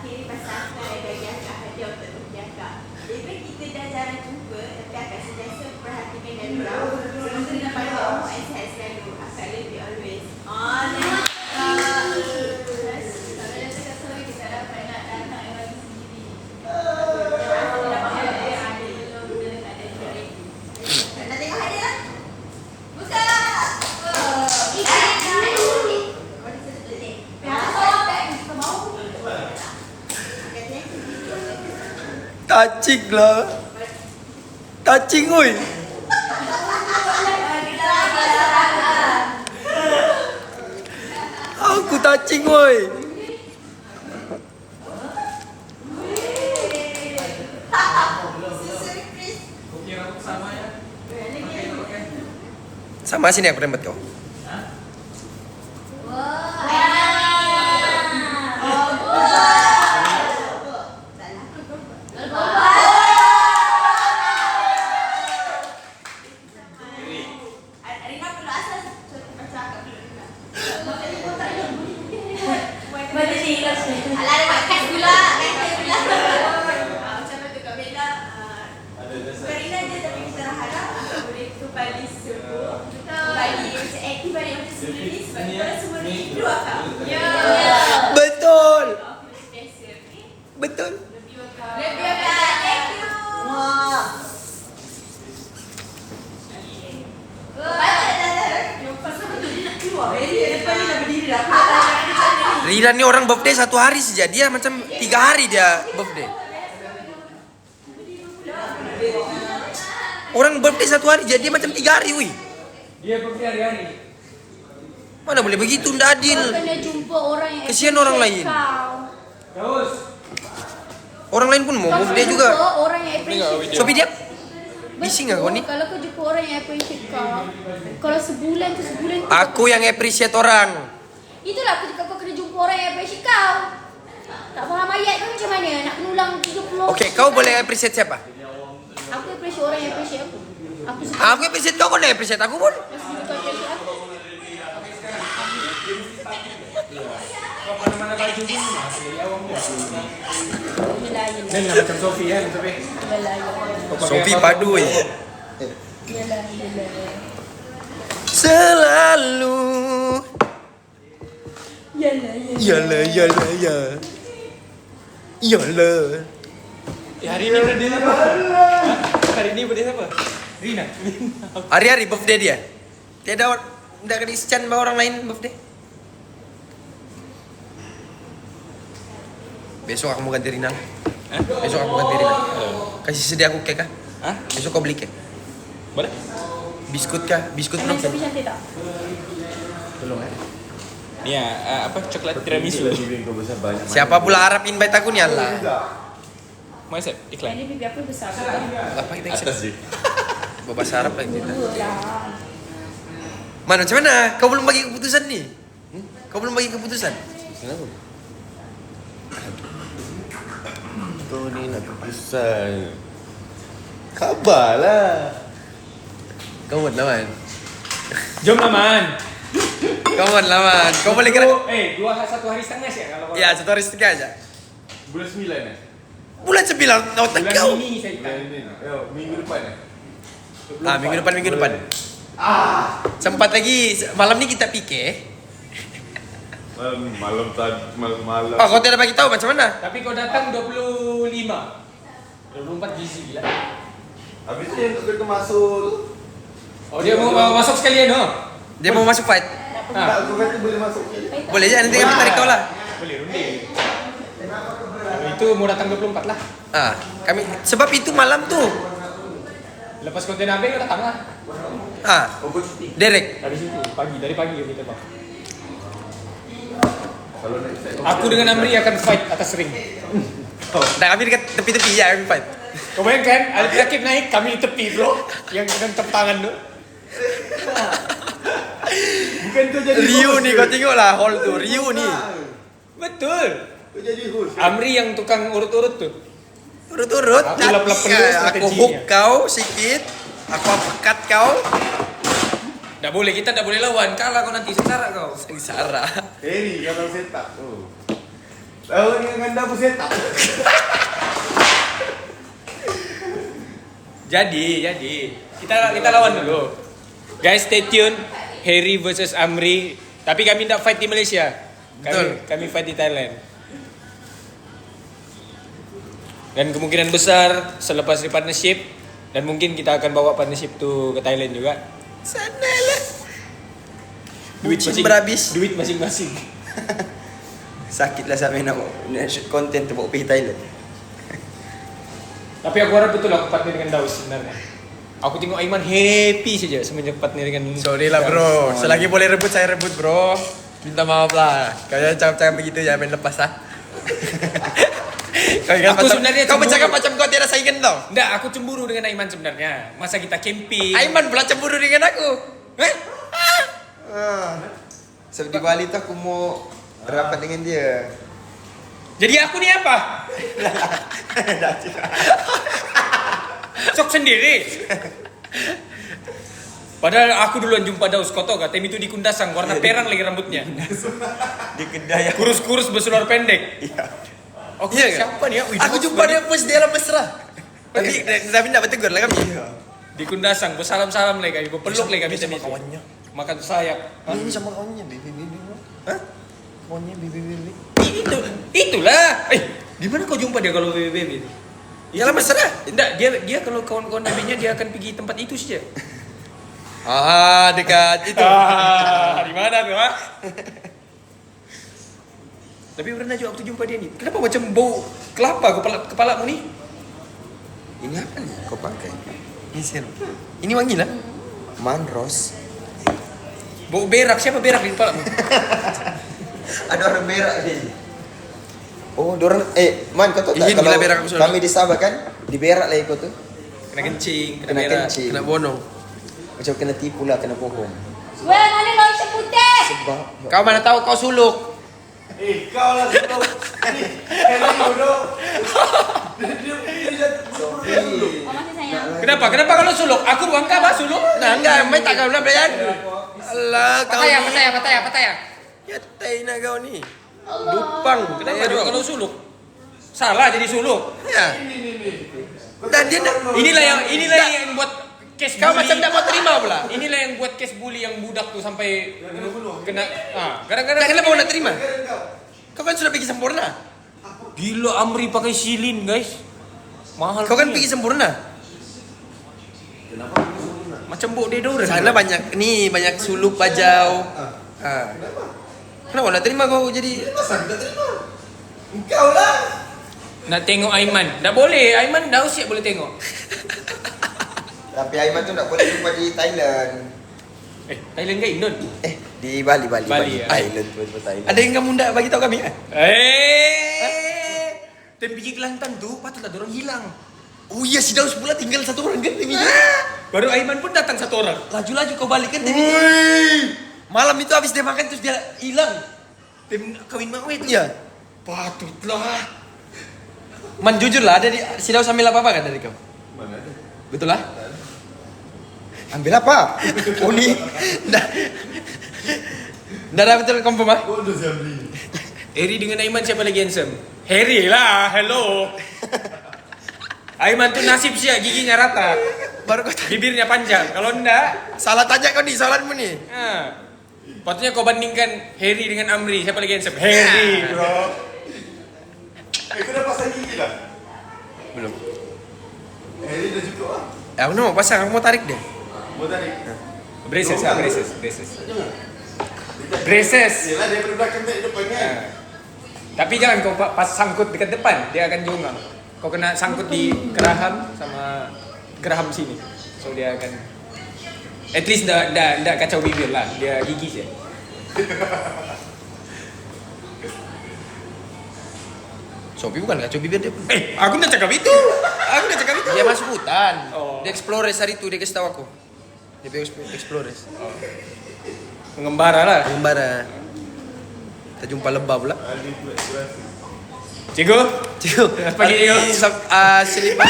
kirim pasal akak bagi akak hadiah untuk bagi akak. Even kita dah jarang jumpa tapi akak sentiasa perhatikan dan doa. Semoga dengan panjang umur and sihat selalu. Akak love you always. Oh, thank you. Kalau dia cakap sorry kita dapat nak datang yang bagi sendiri. Nak tengok hadiah lah? Buka! Touching lah. Touching oi. Aku touching oi. Okey, rambut sama ya. Sama sini aku rembet kau. Rina perlu asal baca akak dulu Rina. Baju ni lah. Alah ada makan pula. Makan pula. Macam mana tu Kak Bella? Bukan Rina je tapi kita nak harap akak boleh kembali sembuh. Kembali macam aktif balik macam semula ni. Sebab korang semua ni rindu akak. Ya. Betul. Aku biasa, okey? Betul. Lebih akak. Thank you. Rina ni orang birthday 1 hari saja. Dia macam 3 hari dia birthday. Orang birthday 1 hari je dia macam 3 hari weh. Dia birthday hari-hari. Mana boleh begitu, ndak adil. Kena jumpa orang yang Kesian orang lain. Terus. Orang lain pun mau birthday juga. Orang yang appreciate. Sopi dia bising kau ni. Kalau kau jumpa orang yang appreciate kau, kalau sebulan tu Aku yang appreciate orang. Itulah ketika kau kena jumpa orang yang appreciate kau. Tak faham ayat kau macam mana? Nak kena ulang 30. Okay, kau boleh appreciate siapa? Aku appreciate orang yang appreciate aku. Aku suka Aku appreciate kau boleh appreciate aku pun. masih kau appreciate aku. Kau mana-mana baju ni masih dari awam dia. Yelah, yelah. Dan macam Sofi kan, Sofi. Yelah, yelah. Kau pakai Sofi apa? padu je. Yelah, yelah. Selalu. Yelah, yelah. Yalah, yalah, ya. Yalah. Hari ni birthday siapa? Hari ni birthday siapa? Rina. Hari-hari birthday dia. Tiada tidak Christian bawa orang lain birthday. Besok aku mau ganti Rina. Besok aku ganti Rina. Kasih sedia aku kek kah? Hah? Besok kau beli kek. Boleh? Biskut kah? Biskut Anak belum? Sofi cantik tak? Tolong Ni apa coklat tiramisu. Kau besar banyak. Siapa pula harap invite aku ni Allah. Mau accept iklan? Ini pipi aku besar. Dua Apa kita Atas je. bahasa Arab lagi kita. lah. Mana macam mana? Kau belum bagi keputusan ni? Kau belum bagi keputusan? Kenapa? Kau ni nak keputusan. Khabarlah. Kau buat lawan. Jom lah Man. Kau buat lawan. Kau boleh kena. Satu hari setengah sih kalau Ya, 1 hari setengah aja. Bulan 9 eh? Bulan 9 otak bulan kau. ini saya tak. Bulan ni. Minggu depan eh? Minggu depan. Sempat lagi malam ni kita fikir. Malam tadi, malam. Oh, kau tidak bagi tahu macam mana? Tapi kau datang 25. 24 gizi gila. Habis tu yang kau masuk. Oh dia mau masuk sekalian oh. Dia mau masuk fight. Tak, kau kata boleh masuk. Boleh je nanti kami tarik kau lah. Boleh runde. Itu mau datang 24 lah. Kami sebab itu malam tu. Lepas konten habis kau datang lah. Derek. Dari pagi kami terbang. Kalau nak set. Aku dengan Amri akan fight atas ring. Dah kami dekat tepi-tepi je kami fight. Kau bayangkan Ali Rakib naik, kami di tepi bro. Yang dengan tepuk tangan tu. Bukan kau jadi Rio host ni ke? kau tengok lah hall tu. Rio ni. Betul. Kau jadi host. Amri yang tukang urut-urut tu. Urut-urut. Aku lap-lap perlu Aku strateginya. hook kau sikit. Aku pekat kau. Tak boleh, kita tak boleh lawan. Kalah kau nanti sengsara kau. Sengsara. Harry kalau set up. Oh. Tahu ni ganda pun set up. Jadi kita lawan dulu. Guys, stay tune. Harry versus Amri. Tapi kami tak fight di Malaysia. Betul. Kami fight di Thailand. Dan kemungkinan besar selepas di partnership dan mungkin kita akan bawa partnership tu ke Thailand juga. Sana lah. Bucin masing- berhabis. Duit masing-masing. Sakit lah sampai nak shoot content tu buat pergi Thailand. Tapi aku harap betul aku partner dengan Daus sebenarnya. Aku tengok Aiman happy saja semenjak partner dengan Sorry lah bro. Selagi boleh rebut saya rebut bro. Minta maaf lah. Kau jangan cakap begitu jangan main lepas lah. Kau ingat Aku macam, sebenarnya kau cemburu. bercakap macam kau tiada saingan tau. Enggak, aku cemburu dengan Aiman sebenarnya. Masa kita camping. Aiman pula cemburu dengan aku. Sebab di Bali tu aku mau rapat dengan dia. Jadi aku ni apa? Sok sendiri. Padahal aku duluan jumpa Daus, kau tahu gak? Time itu di Kundasang, warna perang lagi rambutnya. Di kedai aku. Kurus-kurus berseluar pendek. Oke, Iya kan? siapa nih? Aku jumpa dia pas dia dalam mesra. Tapi tak bertegur lah kami. Di Kundasang, bersalam-salam lagi kami, berpeluk lagi kami. sama time itu. kawannya. Makan sayap. Hah? Ini sama kawannya baby. Hah? Kawannya baby. Itulah. Di mana kau jumpa dia kalau baby? Ya lah mesra. Enggak, dia kalau kawan-kawan babynya dia akan pergi tempat itu saja. Dekat itu. Di mana tuh, ah? Tapi pernah juga waktu jumpa dia nih. Kenapa macam bau kelapa kepalamu nih? Ini apa nih kau pakai? Ini serum. Ini wangi lah. Manros. Bau berak, siapa berak di kepalamu? Ada orang berak ni. Oh, dorang Man kau tahu tak Ini kalau gila berak aku sudah. kami di Sabah kan di berak lah ikut tu. Kena kencing, Kena berak. kencing. Kena bonong. Macam kena tipu lah, kena bohong. Well, mana lotion putih? Sebab Kau mana tahu kau suluk. Kau lah sebelum ni. Henry bodoh. Sofi. Oh, masih sayang. Kenapa? Kenapa kalau suluk? Aku buang kah suluk? Nah, enggak, main tak kau nak belajar. Alah, kau Pataya, ni. pataya. Ya, tai nak kau ni. Allah. Dupang. Kenapa juga kalau suluk? Salah jadi suluk. Ya. Dan dia nak. Inilah yang buat case Kau bully. macam tak mau terima pula. Inilah yang buat case bully yang budak tuh sampai kena kadang-kadang Kenapa kau nak terima? Kau kan sudah pergi sempurna. gila Amri pakai silin, guys. Mahal. Kau kan punya. pergi sempurna. macam bok deodorant. Sana banyak banyak suluk bajau. Kenapa nak terima kau jadi? Masa kita terima? Engkau lah. Nak tengok Aiman. Tak boleh. Aiman dah usia boleh tengok. Tapi Aiman tu tak boleh jumpa di Thailand. Thailand ke Indon? Di Bali. Bali, ya. Thailand tu Thailand. Ada yang kamu nak bagi tahu kami kan? Dan pergi Kelantan tu patutlah orang hilang. Oh iya, si Daus pula tinggal satu orang kan Temi. Baru Aiman pun datang satu orang. Laju-laju kau balik kan Temi. Malam itu habis dia makan terus dia hilang. Tim kawin mak itu. Iya. Patutlah. Man jujur lah, ada di si Daus ambil apa kan dari kau? Mana ada? Betul lah? Ambil apa? Oh ni. Dah betul confirm ah? Bodoh si Amri. Harry dengan Aiman siapa lagi handsome? Harry lah, hello. Aiman tuh nasib sih, giginya rata, Baru kau tanya. bibirnya panjang. Kalau enggak, Salah tanya kau nih soalanmu nih. patutnya kau bandingkan Harry dengan Amri, siapa lagi handsome? Harry, bro. Kau dah pasang gigi dah? Belum. Harry dah cukup lah. Aku nak mau pasang, aku mau tarik dia. Mau tarik? Braces. Braces. Yelah daripada belakang tak depan kan? Tapi jangan kau pas sangkut dekat depan, dia akan jonggang. Kau kena sangkut di geraham sama geraham sini. So dia akan at least dah kacau bibir lah. Dia gigis ya. Sopi bukan kacau bibir dia pun. Aku dah cakap itu. Dia masuk hutan. Oh. Dia explores hari itu, dia kasih tahu aku. Dia pergi explores. Mengembara lah. Pengembara. Kita jumpa lebah pula. Ali pula kurasa. Cikgu, pagi ni kau. Selipas.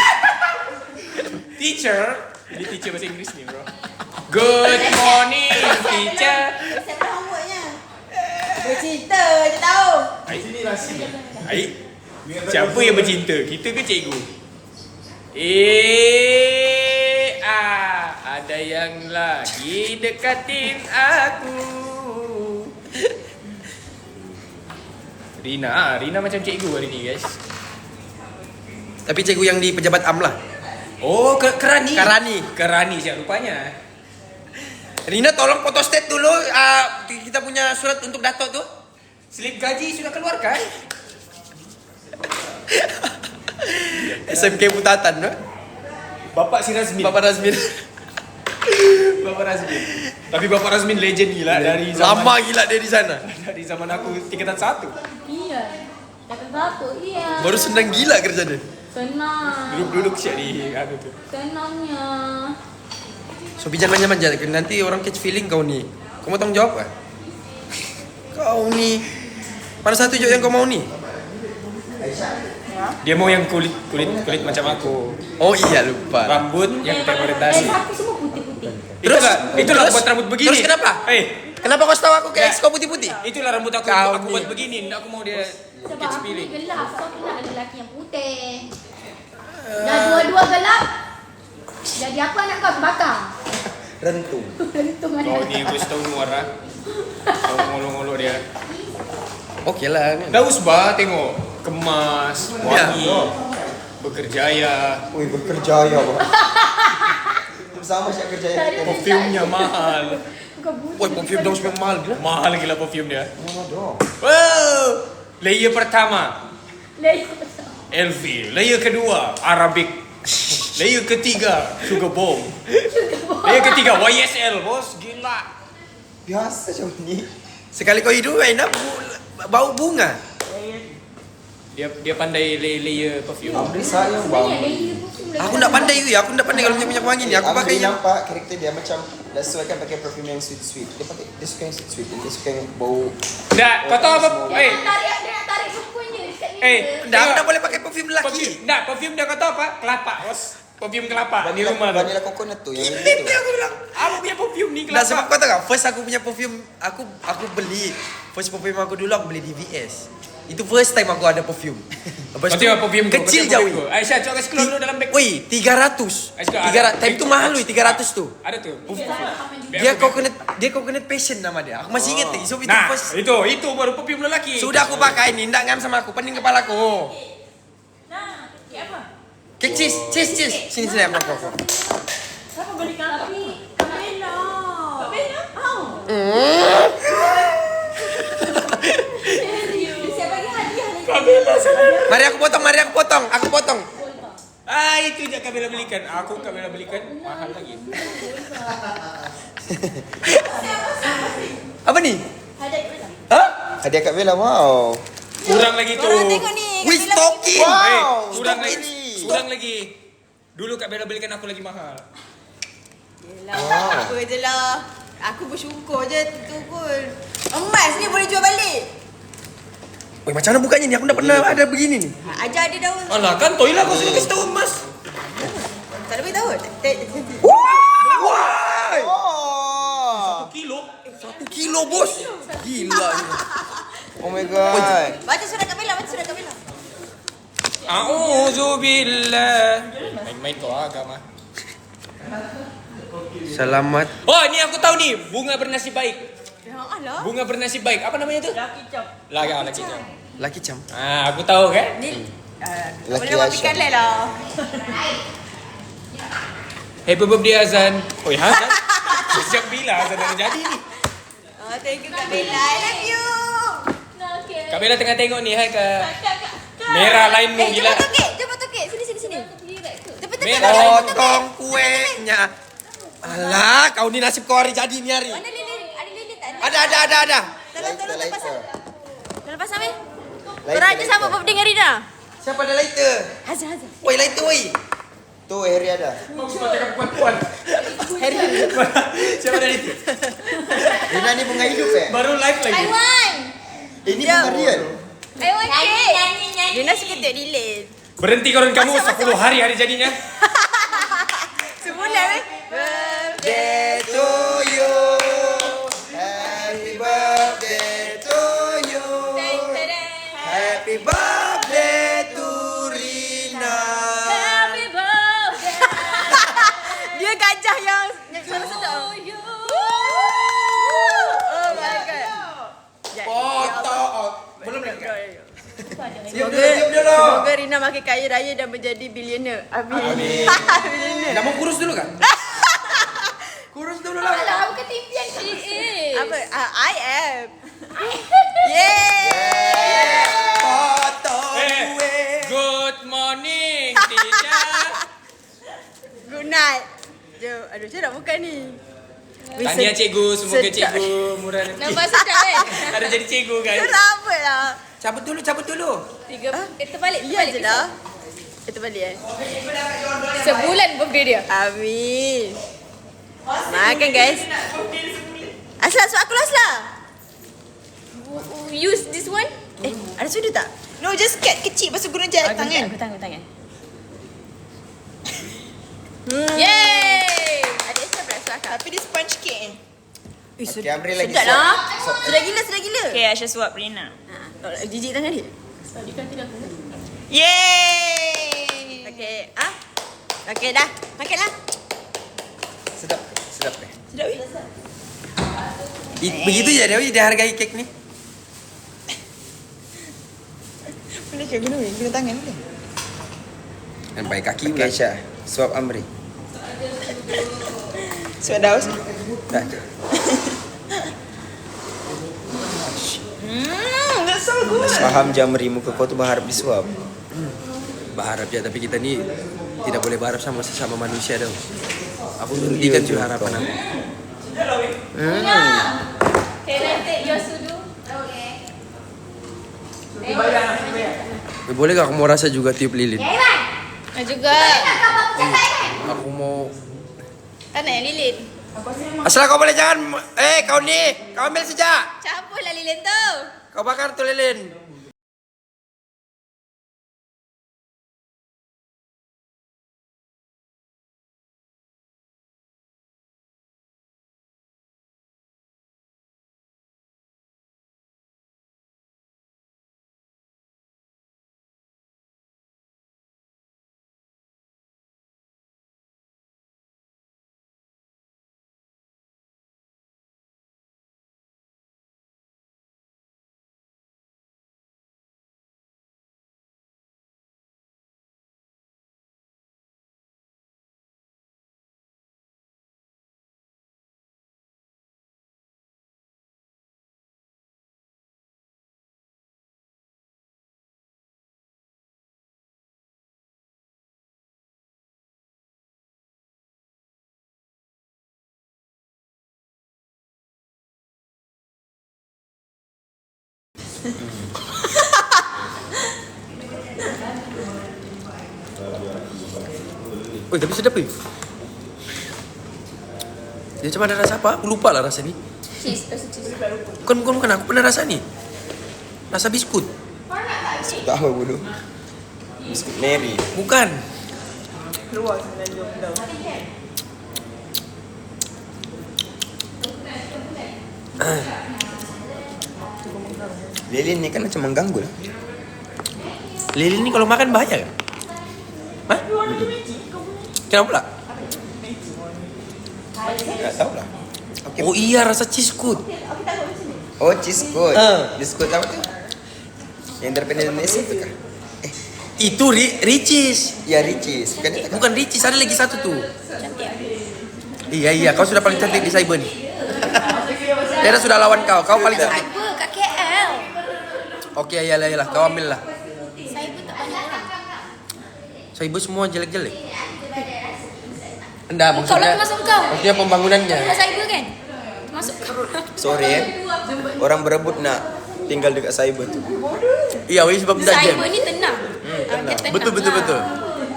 Teacher. Ini teacher bahasa Inggeris ni, bro. Good morning, teacher. Siapa homeworknya? Bercinta je tahu. Sini lah sini. Baik. Siapa yang bercinta? Kita ke cikgu? Ada yang lagi dekatin aku. Rina macam cikgu hari ni, guys. Tapi cikgu yang di pejabat amlah. Oh, Kerani. Kerani. Siapa rupanya? Rina tolong photostat dulu kita punya surat untuk Dato tuh. Slip gaji sudah keluarkan? SMK Putatan, no? Bapak si Razmin. Bapak Razmin. Tapi Bapak Razmin legend gila dari zaman Lama gila dia di sana. dari zaman aku tingkatan 1. Iya. Kata satu, iya. Baru senang gila kerja dia. Senang. Duduk siap di anu tu. Senangnya. So jangan manja-manja, nanti orang catch feeling kau nih. Kau mau tanggung jawab kan? Kau nih. Mana satu juga yang kau mau nih? Dia mau yang kulit macam aku. Oh iya lupa. Rambut yang terorientasi. Aku semua putih-putih. Itulah buat rambut begini. Terus kenapa? Kenapa kau tahu aku kayak kau putih-putih? Itulah rambut aku Kau aku nih. buat begini. Aku mau dia Sebab catch aku feeling. ni gelap, so aku nak ada lelaki yang putih. Dah dua-dua gelap. Jadi apa anak kau bakar? Rentung. Rentung Kau anak. ni gue tahu luar ah. Kau ngolong-ngolong dia. Oke lah. Daus bah tengok kemas, wangi, berkerjaya, Wih, bekerjaya bang. Itu sama siap kerja yang kita. perfume-nya mahal. Kau putih. Woi, perfume Daus memang mahal gila. Mahal gila perfume dia. Oh, dong. Wow. Layer pertama Lain. LV, layer kedua Arabic, layer ketiga Sugar Bomb, layer ketiga YSL, bos gila. Biasa macam ni. Sekali kau hidup enak bau bunga. Dia pandai layer perfume. Amri sayang Sebenarnya bang. layer perfume perfume lagi. Aku tak pandai weh. Aku tak pandai kalau minyak wangi ni. Aku pakai Amri yang nampak karakter dia macam dah sesuaikan pakai perfume yang sweet. Dia suka yang sweet. Dia suka yang bau. Dah, kau tahu apa? Dia nak tarik perfume dekat ni. dah aku tak boleh pakai perfume lelaki. Perfume dia kau tahu apa? Kelapa, bos. Perfume kelapa di rumah tu. Vanilla coconut tu yang Itu itu. aku bilang. Apa punya perfume ni Dah sebab kelapa? kau tahu tak? First aku punya perfume aku beli. First perfume aku dulu aku beli di VS. Itu first time aku ada perfume. Lepas Kau tengok perfume tu, kecil kau jauh. tengok perfume tu. Aisyah, coba kasi keluar dulu dalam beg. Woi, 300. Aisyah, Time tu mahal weh 300 tu. Ada tu. Dia coconut passion nama dia. Aku masih ingat lagi. So itu Nah, first. itu baru perfume lelaki. Sudah aku pakai ni, ndak ngam sama aku, pening kepala aku. Nah, apa? Kek cheese. Sini aku. Siapa belikan api? Kabela. Kabela? Oh. Siapa bagi hadiah lagi? Kabela sana. Mari aku potong. Aku potong. Itu je Kabela belikan. Aku Kabela belikan mahal lagi. Apa ni? Hadiah Kabela. Hah? Hadiah Kak Bella, wow. Kurang lagi tu. Korang tengok ni. Wih, Kabela stocking. Wow. Kurang Stocking. lagi. Kurang lagi. Dulu Kak Bella belikan aku lagi mahal. Yelah, apa je lah. Aku bersyukur je tu pun. Emas ni boleh jual balik. Weh, macam mana bukanya ni? Aku tak pernah ada begini ni. Ajar dia dah. Alah kan toy lah kau sudah kasi tahu Mas. Tak boleh tahu. Wah! Oh. Kilo. 1 kilo bos. Gila ni. Oh my god. Baca surat Kabela, baca surat Kabela. A'udzubillah. Main-main kau agama. Selamat. Oh, ni aku tahu ni. Bunga bernasib baik. Ya Allah. Bunga bernasib baik. Apa namanya tu? Laki cap. Laki jam. Laki cam. Aku tahu kan? Ni Laki boleh nama Aisyah. pikan lah. Happy birthday Azan. Oh ya Azan. Sejak bila Azan dah jadi ni? Oh, thank you Kabela. I love you. Kak Bella tengah tengok ni hai ke merah lain mu gila. Jom tokek. Sini. Cepat. Potong kuenya. Alah, kau ni nasib kau hari jadi ni hari. Mana lilin? Ada lilin tak? Ada. Tolong pasang. Lighter. Tolong pasang weh. Korang je sama birthday dengan Rina. Siapa ada lighter? Hazan. Woi, lighter woi. Tu Harry ada. Kau cakap puan-puan. Siapa dari itu? Rina ni bunga hidup Baru live lagi. want. Ini bunga real. I want cake. Nyanyi. Rina suka tengok lilin. Berhenti korang kamu 10 hari jadinya. Sebulan weh. Birthday to you. Happy birthday to you. Happy birthday to Rina. Happy birthday Dia gajah yang to you. Oh my god. Foto. Belum lagi. Semoga Rina makin kaya raya dan menjadi billionaire. Amin. Billionaire. Nak mau kurus dulu kan? Kurus dulu lah. Alah, bukan TV yang she is. Apa? I am. Yeay. Foto Eh, gue. good morning teacher. Good night. Jom. Aduh, macam nak buka ni. Tahniah cikgu, semoga Sedap. cikgu murah rezeki. Nampak sedap kan? Ada jadi cikgu guys. Kenapa lah? Cabut dulu. Terbalik. Ya je lah. Itu balik Sebulan birthday dia. Amin. Makan guys. Aslah, suap aku Aslah. Use this one. Ada sudu tak? No, just cat kecil pasal guna jari tangan. Tangan. Yay! Ada extra beras suap akak. Tapi dia sponge cake. Okay, Amri lagi Sedap lah. Sudah gila. Okay, Aisyah suap Rina. Jijik tangan dia. Yeay! Okay. Okay dah. Makan lah. Sedap eh. Sedap weh. Begitu je dia hargai kek ni. Boleh ke guna tangan boleh? Dan pakai kaki Okay, Aisyah. Suap Amri. Suap daus. Dah. That's so good. Faham je Amri, muka kau tu berharap disuap. Berharap je, tapi kita ni tidak boleh berharap sama sesama manusia dong. Aku hentikan juga harapan aku. Can I take your sudu? Boleh gak aku mau rasa juga tiup lilin? Juga. Tak nak yang lilin. Asal kau boleh jangan. Kau ni. Kau ambil sejak. Campurlah lilin tu. Kau bakar tu lilin. Oi, tapi sedap ni. Dia macam mana rasa apa? Aku lupa lah rasa ni. Cheese, rasa cheese. Bukan aku pernah rasa ni. Rasa biskut. Biskut apa bodoh? Biskut Mary. Bukan. Keluar sebenarnya dah. Lilin ni kan macam mengganggu lah. Lilin ni kalau makan bahaya kan? Hah? Kenapa pula? Tak tahu lah. Okay. Oh iya, rasa cheese good. Oh, cheese good. Ah. Biskut apa tu? Yang daripada Indonesia tu kah? Itu Ricis. Ya, Ricis. Bukan itu kan? Bukan Ricis, ada lagi satu tu. Iya, kau sudah paling cantik di Cyber ni. Dia sudah lawan kau. Kau paling cantik. Cyber kat KL. Okey, iyalah. Kau ambil lah. Cyber tak banyak orang. Cyber semua jelek-jelek. Enggak, Kau lah termasuk kau. maksudnya pembangunannya. Kau cyber kan? Termasuk kau. Sorry Orang berebut nak tinggal dekat cyber tu. Iya, weh sebab budak jam. Cyber ni tenang. Dia tenang. Betul.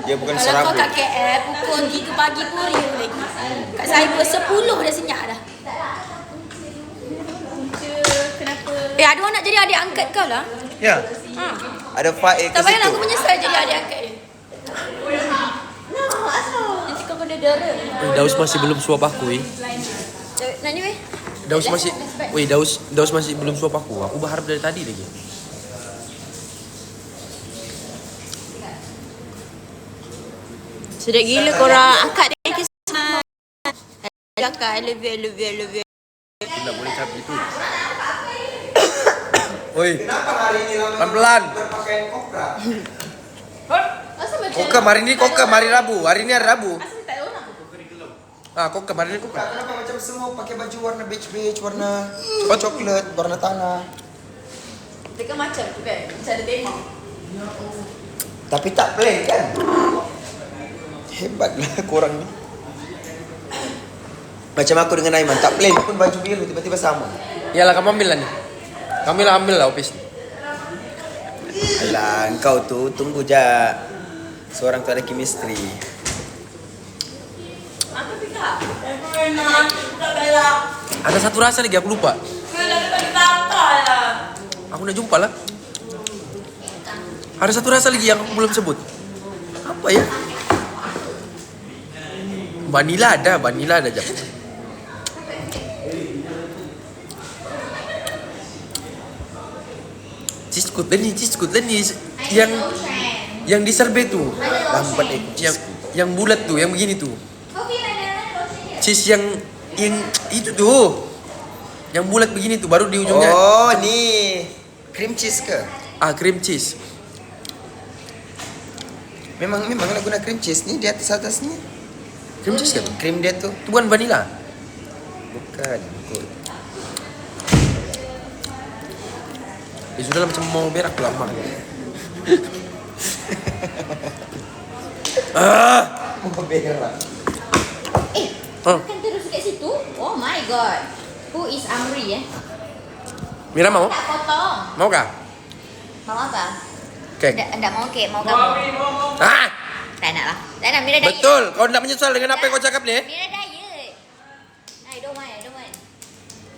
Dia bukan Kalau serabut. kau kat KL, pukul 3 pagi pun ria lagi. Kat cyber 10 dah senyap dah. Kenapa? Ada orang nak jadi adik angkat kau lah. Ya. Ha. Ada Faik ke Tak payahlah situ. aku menyesal jadi adik angkat dia. Nanti kau kena dera. Daus masih belum suap aku, weh. Nani weh? Daus masih Daus masih belum suap aku. Aku berharap dari tadi lagi. Sedap gila korang angkat dia ke sana. Kakak, I love you. Tidak boleh cap gitu. Oi, pelan-pelan. Berpakaian kokra. Kokem hari ini kokem, hari Rabu. Hari ini hari Rabu. Kokem hari ini kokem. Kenapa macam semua pakai baju warna beige, warna coklat, warna tanah. Dia kan macam tu kan. Macam ada tema. Tapi tak plain kan? Hebatlah korang ni. Macam aku dengan Aiman, tak plain pun baju biru tiba-tiba sama. Iyalah, kamu ambil lah ni. Kamu lah ambil lah opis. Alah, engkau tu tunggu je. Seorang tu ada chemistry. Ada satu rasa lagi aku lupa. Aku nak jumpa lah. Ada satu rasa lagi yang aku belum sebut. Apa ya? Vanilla ada jap. Cheese good ni yang di serbet tu. Lambat Yang bulat tu, yang begini tu. Cheese yang itu tu. Yang bulat begini tu baru di ujungnya. Oh, ni cream cheese ke? Cream cheese. Memang nak guna cream cheese ni di atas ni. Cream cheese kan? Krim dia tu Itu bukan vanilla. bukan. Sudah lah macam mau berak pula mak. Mau berak. Kan terus kat situ. Oh my god. Who is Amri Mira mau? Tak potong. Mau kah? Mau apa? Kek. Enggak mau kek, mau kamu. Tak nak lah. Tak nak, Mira diet. Betul. Kau nak menyesal dengan apa yang kau cakap ni? Mira diet.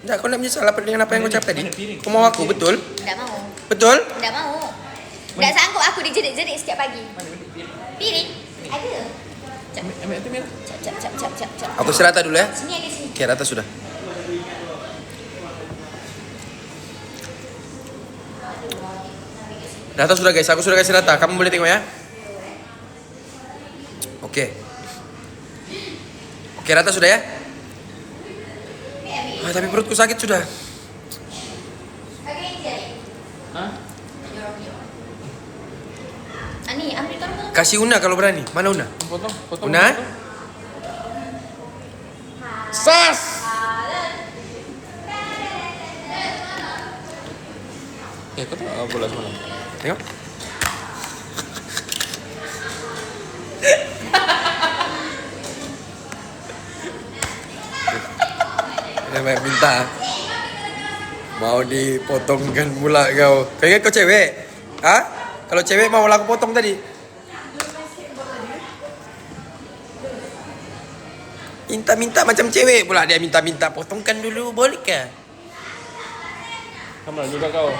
Enggak, kau nak menyesal apa dengan apa yang kau cakap tadi? Kau mau aku, betul? Tidak mau. Betul? Tidak mau. Tidak sanggup aku dijerit-jerit setiap pagi. Piring? Ada. Ambil tu Mira. Cap. Aku isi rata dulu ya. Sini ada sini. Oke, rata sudah. Rata sudah guys, aku sudah kasih rata. Kamu boleh tengok ya. Oke. Oke, rata sudah ya. Tapi perutku sakit sudah. Pakai jari. Hah? Ani, ambil tolong. Kasih Una kalau berani. Mana Una? Potong. Una? Sas. Kau tahu bola semalam? Tengok. Dia banyak minta. Mau dipotongkan pula kau. Kau ingat kau cewek? Hah? Kalau cewek mau aku potong tadi. Minta-minta macam cewek pula dia minta-minta. Potongkan dulu, boleh ke? Sama juga kau.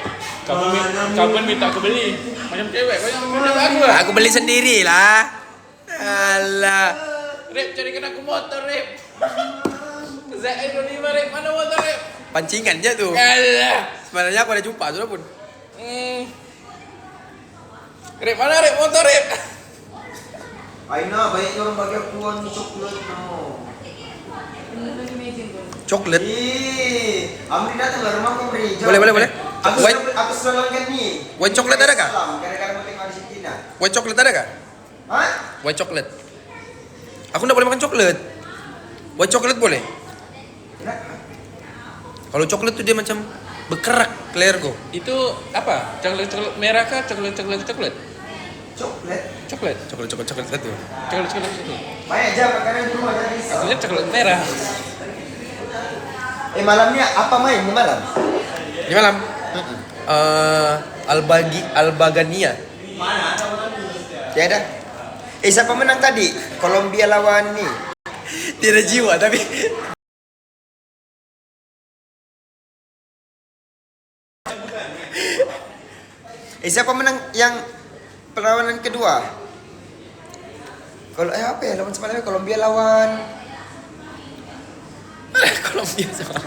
Kamu minta aku beli. Macam cewek, kau yang minta aku lah. Aku beli sendiri lah. Alah. Rip, carikan aku motor, Rip. ZN25, Rip. Mana motor, Rip? Pancingan je tu. Alah. Sebenarnya aku ada jumpa sudah pun. Rip, mana Rip? Motor, Rip. Aina, banyak orang bagi aku warna coklat no. Coklat. Amri datang ke rumah kau beri. Boleh. Aku sudah langgan ni. White coklat ada kah? Kadang-kadang mau tengok Argentina. White coklat ada kah? Hah? White coklat. Aku enggak boleh makan coklat. White coklat boleh? Kalau coklat tuh dia macam berkerak ke leherku. Itu apa? Coklat merah kah? Coklat. Coklat. Coklat Satu. satu. Banyak jam makanan di rumah jadi risau. Aku lihat coklat merah. Malamnya apa main di malam? Di malam. Albagania. Tiada. Siapa menang tadi? Kolombia lawan ni. Tidak jiwa tapi Siapa menang yang perlawanan kedua? Kalau apa ya lawan semalam? Kolombia lawan Kolombia sama.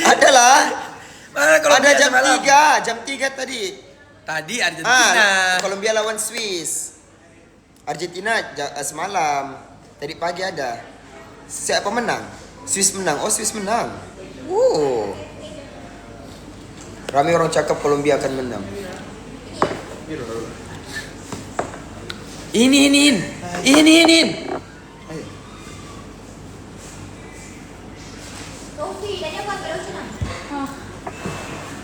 adalah Mana ada Kolombia jam semalam? 3 tadi. Tadi Argentina. Kolombia lawan Swiss. Argentina semalam. Tadi pagi ada. Siapa menang? Swiss menang. Oh, Swiss menang. Ramai orang cakap Kolombia akan menang. Ini. Kopi, tadi apa kat dalam sana?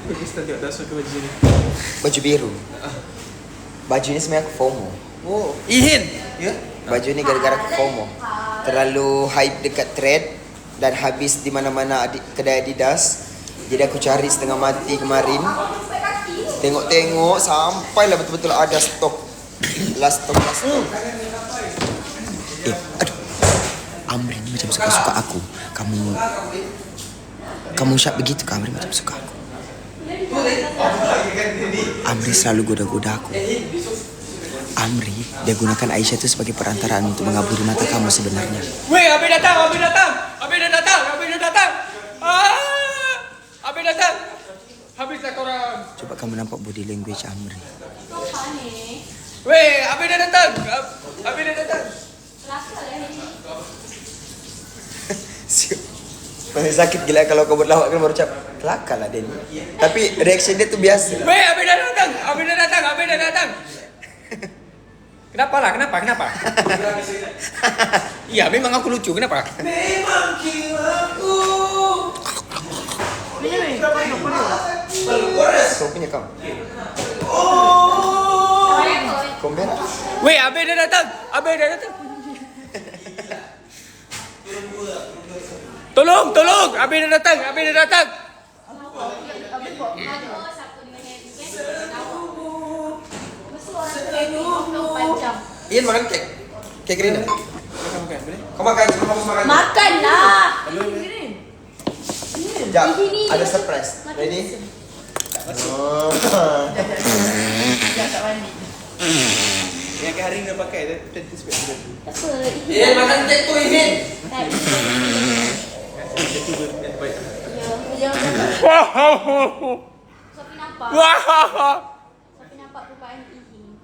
Bagus tadi ada suatu baju ni. Baju biru. Baju ini sebenarnya aku FOMO. Ihin. Ya? Baju ini gara-gara aku FOMO. Terlalu hype dekat thread dan habis di mana-mana kedai Adidas. Jadi aku cari setengah mati kemarin. Tengok-tengok sampailah betul-betul ada stok. Last stok. Aduh. Amrin macam suka-suka aku. Kamu syak begitu ke Amrin macam suka aku. Amri selalu goda-goda aku. Amri, dia gunakan Aisyah itu sebagai perantaraan untuk mengaburi mata kamu sebenarnya. Weh, Abi datang. Abi dah datang. Habislah korang. Coba kamu nampak body language Amri. Weh, Abi dah datang. Masih sakit gila kalau kau berlawak kan baru cap. Kelakar lah dia ni. Tapi reaction dia tu biasa. Weh, Abi dah datang. Kenapa? Iya, memang aku lucu. Kenapa? Kau punya kau. Kau merah. Weh, Abi dah datang. Tolong. Abi dah datang. Ihin makan kek. Kek Rina. Kau makan, sebelum aku makan. Makanlah. Sekejap, ada surprise. Ready? Oh. Jangan tak mandi. Yang hari ni dah pakai dah. Tentu sebab tu. Apa? Ihin. Makan cake tu Ihin. Tak, Ihin. Tentu baik. Ya, jangan. Sofi nampak. Sofi nampak perubahan Ihin.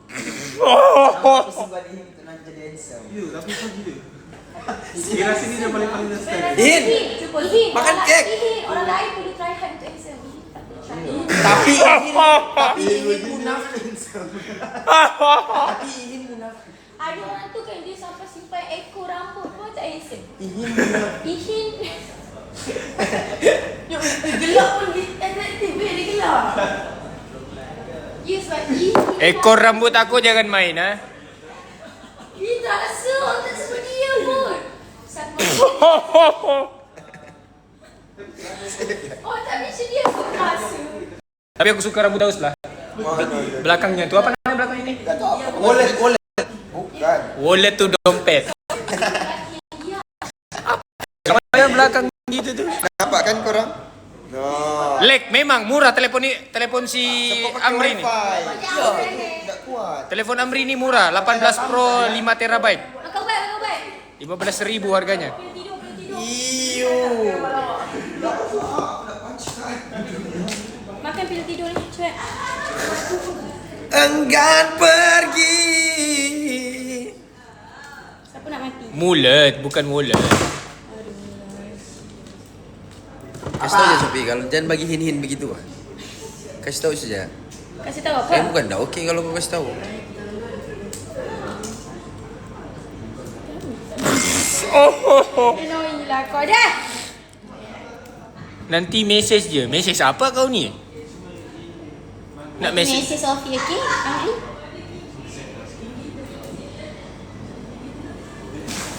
Sebab ini untuk nak jadi handsome. Ya, tapi kau gila. Dia rasa ni dah paling sekali. Ihin. Ihin. Makan orang- kek. Ihin. Orang lain boleh try hard untuk handsome. Ihin tak boleh try. Tapi Ihin munafik. Tapi Ihin munafik. Ada orang tu kan dia sampai simpan ekor rambut pun tak handsome. Ihin munafik. Ihin. Gelap pun atraktif. Dia gelap. Ya sebab Ihin. Ekor rambut aku jangan main ha. Dia tak rasa orang tak suruh dia pun. Siapa? Oh tak bisa dia pun rasa. Tapi aku suka rambut Daus lah. Belakangnya tu apa namanya belakang ini? Wallet. Bukan. Wallet tu dompet. Apa yang belakang gitu tu? Nampak kan korang? No. Lek memang murah telepon si Amri ni. Tak kuat. Telefon Amri ni murah, 18 Pro 5 terabyte. Makan ubat. 15,000 harganya. Tidur. Iyo. Makan pil tidur ni, cepat. Enggan pergi. Siapa nak mati? Mulet, bukan wallet. Kasih tahu je Sofi kalau jangan bagi hin-hin begitu ah. Kasih tahu saja. Kasih tahu apa? Saya bukan dah okey kalau kau kasih tahu. Annoying lah kau dah. Nanti message je. Message apa kau ni? Nak message? Mesej Sofi, okey? Amri?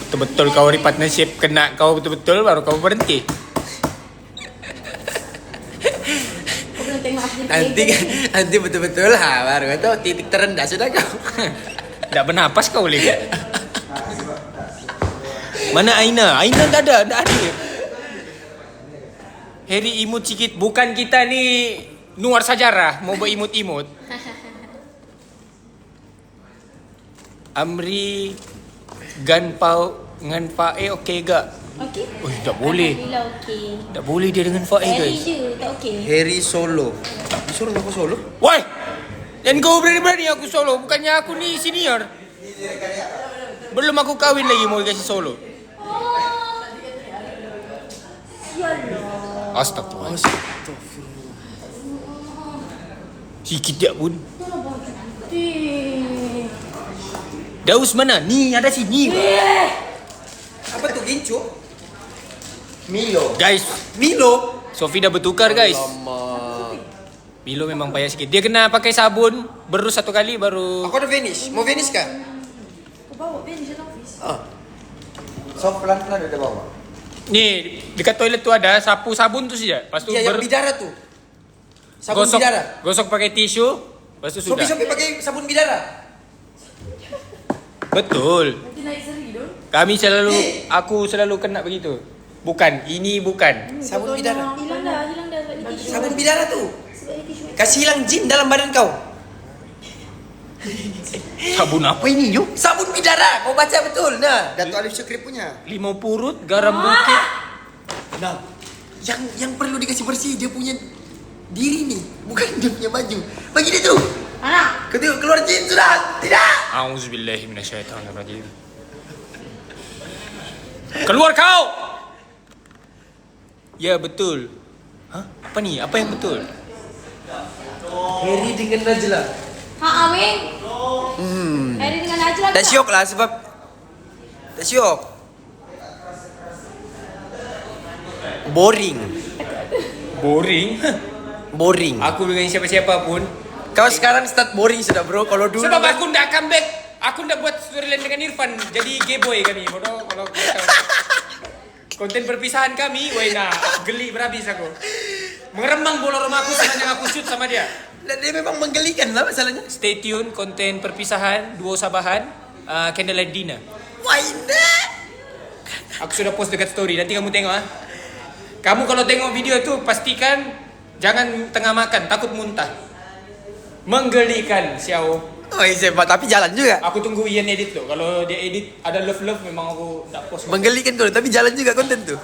Betul-betul kau di partnership kena kau betul-betul baru kau berhenti. Kau belum tengok aku Nanti betul-betul ha baru itu titik terendah sudah kau. Tak bernapas kau lagi. Mana Aina? Aina tak ada. Harry imut sikit. Bukan kita ni Nuar Sajarah mau berimut-imut. Amri Ganpau dengan Fae okey gak? Okey? Oh, tak boleh. Alhamdulillah okey. Tak boleh dia dengan Fae Harry guys. je, tak okey. Harry Solo. Disuruh aku Solo? Woi! Dan kau berani-berani aku solo. Bukannya aku ni senior. Belum aku kahwin lagi mau kasih solo. Yalah. Astagfirullah. Sikit tak pun. Daus mana? Ni ada sini. Apa tu gincu? Milo. Guys, Milo. Sofi dah bertukar guys. Milo memang payah sikit. Dia kena pakai sabun berus satu kali baru. Aku ada Vanish. Mau Vanish kah? Kau bawa Vanish dalam office. Ah. So pelan-pelan ada bawah. Ni dekat toilet tu ada sapu sabun tu saja. Lepas tu Ya, yang bidara tu. Sabun gosok, bidara. gosok pakai tisu. Lepas tu sudah. Sofi pakai sabun bidara. Betul. Nanti naik seri dong. Aku selalu kena begitu. Bukan, ini bukan. Sabun bidara. Hilang dah sebab dia tisu. Sabun bidara tu. Sebab dia tisu. Kasih hilang jin dalam badan kau. Sabun apa ini, Yuk? Sabun bidara. Kau baca betul. Nah. Datuk Alif Syukri punya. Limau purut, garam bukit. Nah. Yang perlu dikasih bersih dia punya diri ni, bukan dia punya baju. Bagi dia tu. Mana? Kau tengok keluar jin sudah. Tidak. Auzubillahi minasyaitonirrajim. Keluar kau! Ya, betul. Hah? Apa ni? Apa yang betul? Harry dengan Najla. Wing. Harry dengan Najla. Tak syok lah sebab tak syok. Boring. Boring. Boring. Aku dengan siapa-siapa pun. Kau sekarang start boring sudah bro. Kalau dulu Sebab kan, aku ndak comeback. Aku ndak buat storyline dengan Irfan. Jadi gay boy kami. Bodoh kalau konten perpisahan kami, wena geli berhabis aku. Mengerembang bola rumahku sepanjang aku shoot sama dia. Dan dia memang menggelikan lah masalahnya. Stay tune konten perpisahan duo Sabahan candlelight dinner. Why not? Aku sudah post dekat story. Nanti kamu tengok ah. Kamu kalau tengok video tu pastikan jangan tengah makan, takut muntah. Menggelikan Xiao. Oh, sepak tapi jalan juga. Aku tunggu Ian edit tu. Kalau dia edit ada love memang aku tak post. Menggelikan kau, tapi jalan juga konten tuh.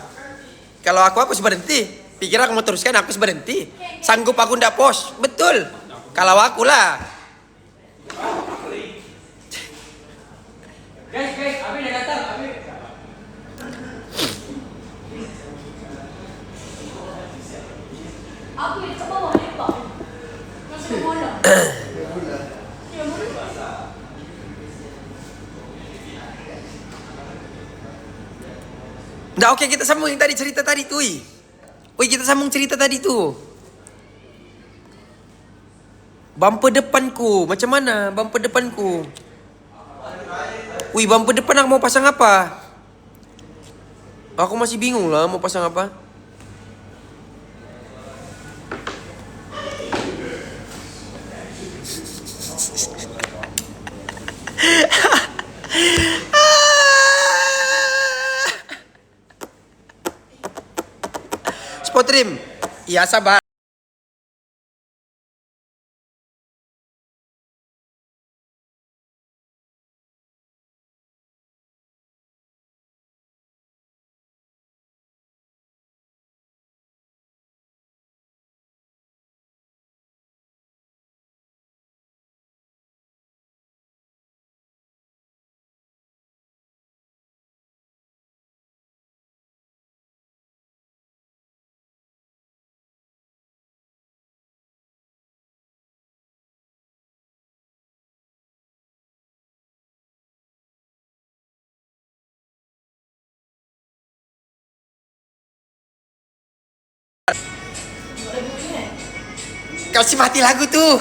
Kalau aku berhenti. Pikir aku mau teruskan, aku berhenti. Sanggup aku ndak post, betul. Kalau aku lah. Guys, Abi dah datang. Abi. Aku yang kat bawah lepak. Masuk bola. Ya, bola. Nggak, oke, kita sambung yang tadi cerita tadi tuh. Wih, kita sambung cerita tadi tuh. Bumper depanku, macam mana bumper depanku? Wih, bumper depan aku mau pasang apa? Aku masih bingung lah mau pasang apa. Spot trim. Iya, sabar. Kasih mati lagu tuh.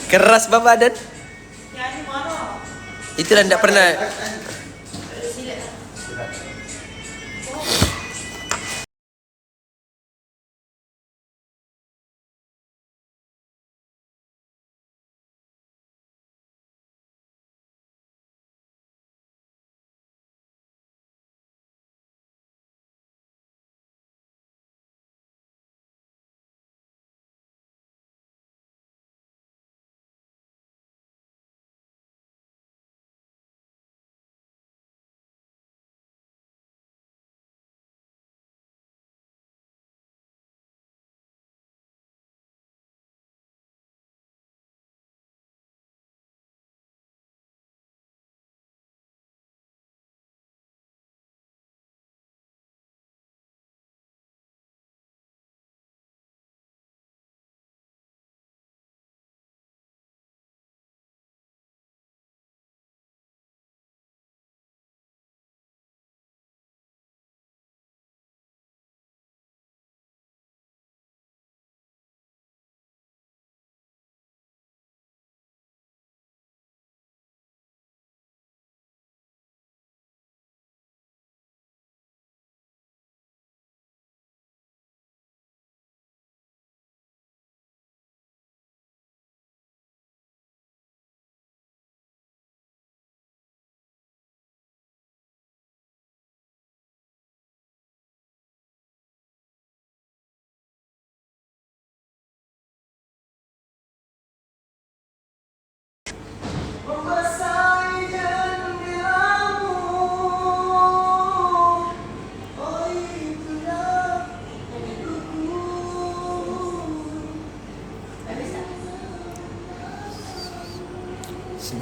Keras badan. Itulah ndak pernah.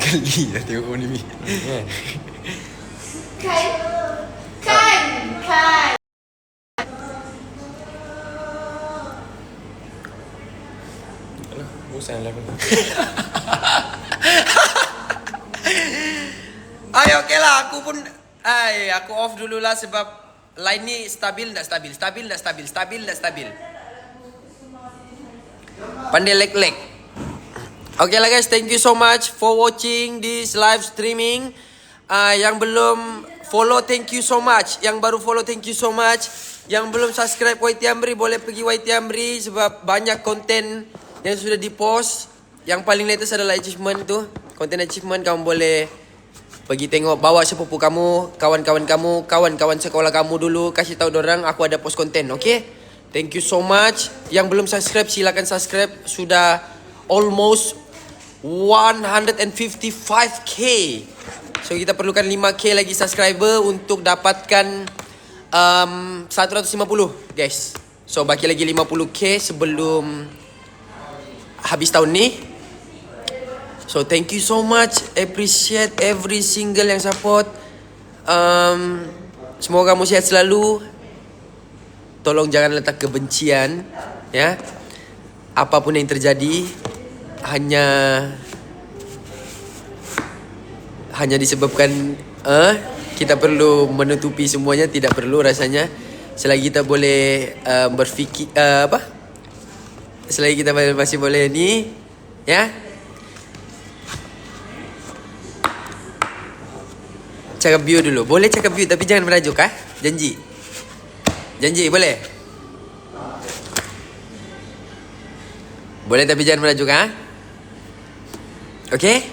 Geli lah tengok ni. Kan. Bosan lah aku. Ayo, okey lah, aku off dulu lah sebab line ni stabil tak stabil. Pandai lag. Okay lah guys, thank you so much for watching this live streaming. Yang belum follow, thank you so much. Yang baru follow, thank you so much. Yang belum subscribe YT Amri, boleh pergi YT Amri sebab banyak konten yang sudah di post. Yang paling latest adalah achievement tu. Konten achievement kamu boleh Pergi tengok, bawa sepupu kamu, kawan-kawan kamu, kawan-kawan sekolah kamu dulu, kasih tahu dorang aku ada post konten, okay? Thank you so much. Yang belum subscribe silakan subscribe. Sudah almost 155k. So kita perlukan 5k lagi subscriber untuk dapatkan 150 guys. So baki lagi 50k sebelum habis tahun ni. So thank you so much. Appreciate every single yang support. Semoga kamu sihat selalu. Tolong jangan letak kebencian, ya. Apapun yang terjadi hanya disebabkan kita perlu menutupi semuanya, tidak perlu rasanya. Selagi kita boleh berfikir selagi kita masih boleh ni, ya. Cakap view dulu. Boleh cakap view tapi jangan merajuk, Janji. Janji boleh? Boleh tapi jangan merajuk, Okay?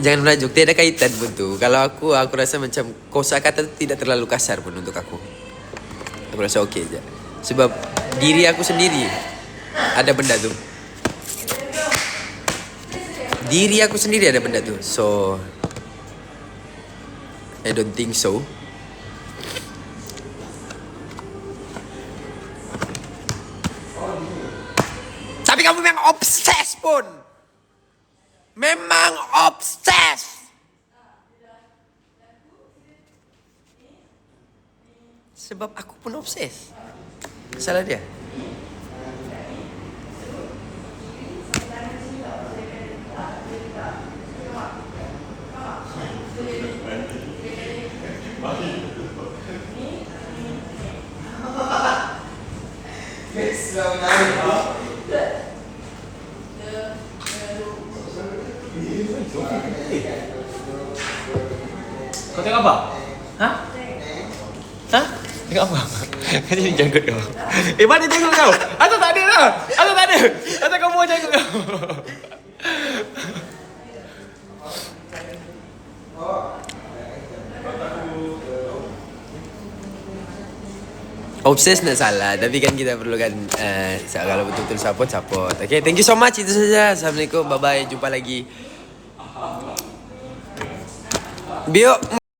Jangan merajuk, tiada kaitan pun tu. Kalau aku rasa macam kosakata tu tidak terlalu kasar pun untuk aku. Aku rasa okey je. Sebab diri aku sendiri ada benda tu. Diri aku sendiri ada benda tu. So I don't think so. Tapi kamu memang obses pun. Memang obses. Sebab aku pun obses. Salah dia. Kau tengok apa? Hah? Tengok apa? Kan jadi janggut kau. Mana janggut kau? Atau tak ada lah. Atau kau mau janggut kau. Obses nak salah. Tapi kan kita perlukan kalau betul-betul support. Okay, thank you so much. Itu saja. Assalamualaikum. Bye-bye. Jumpa lagi. Biok.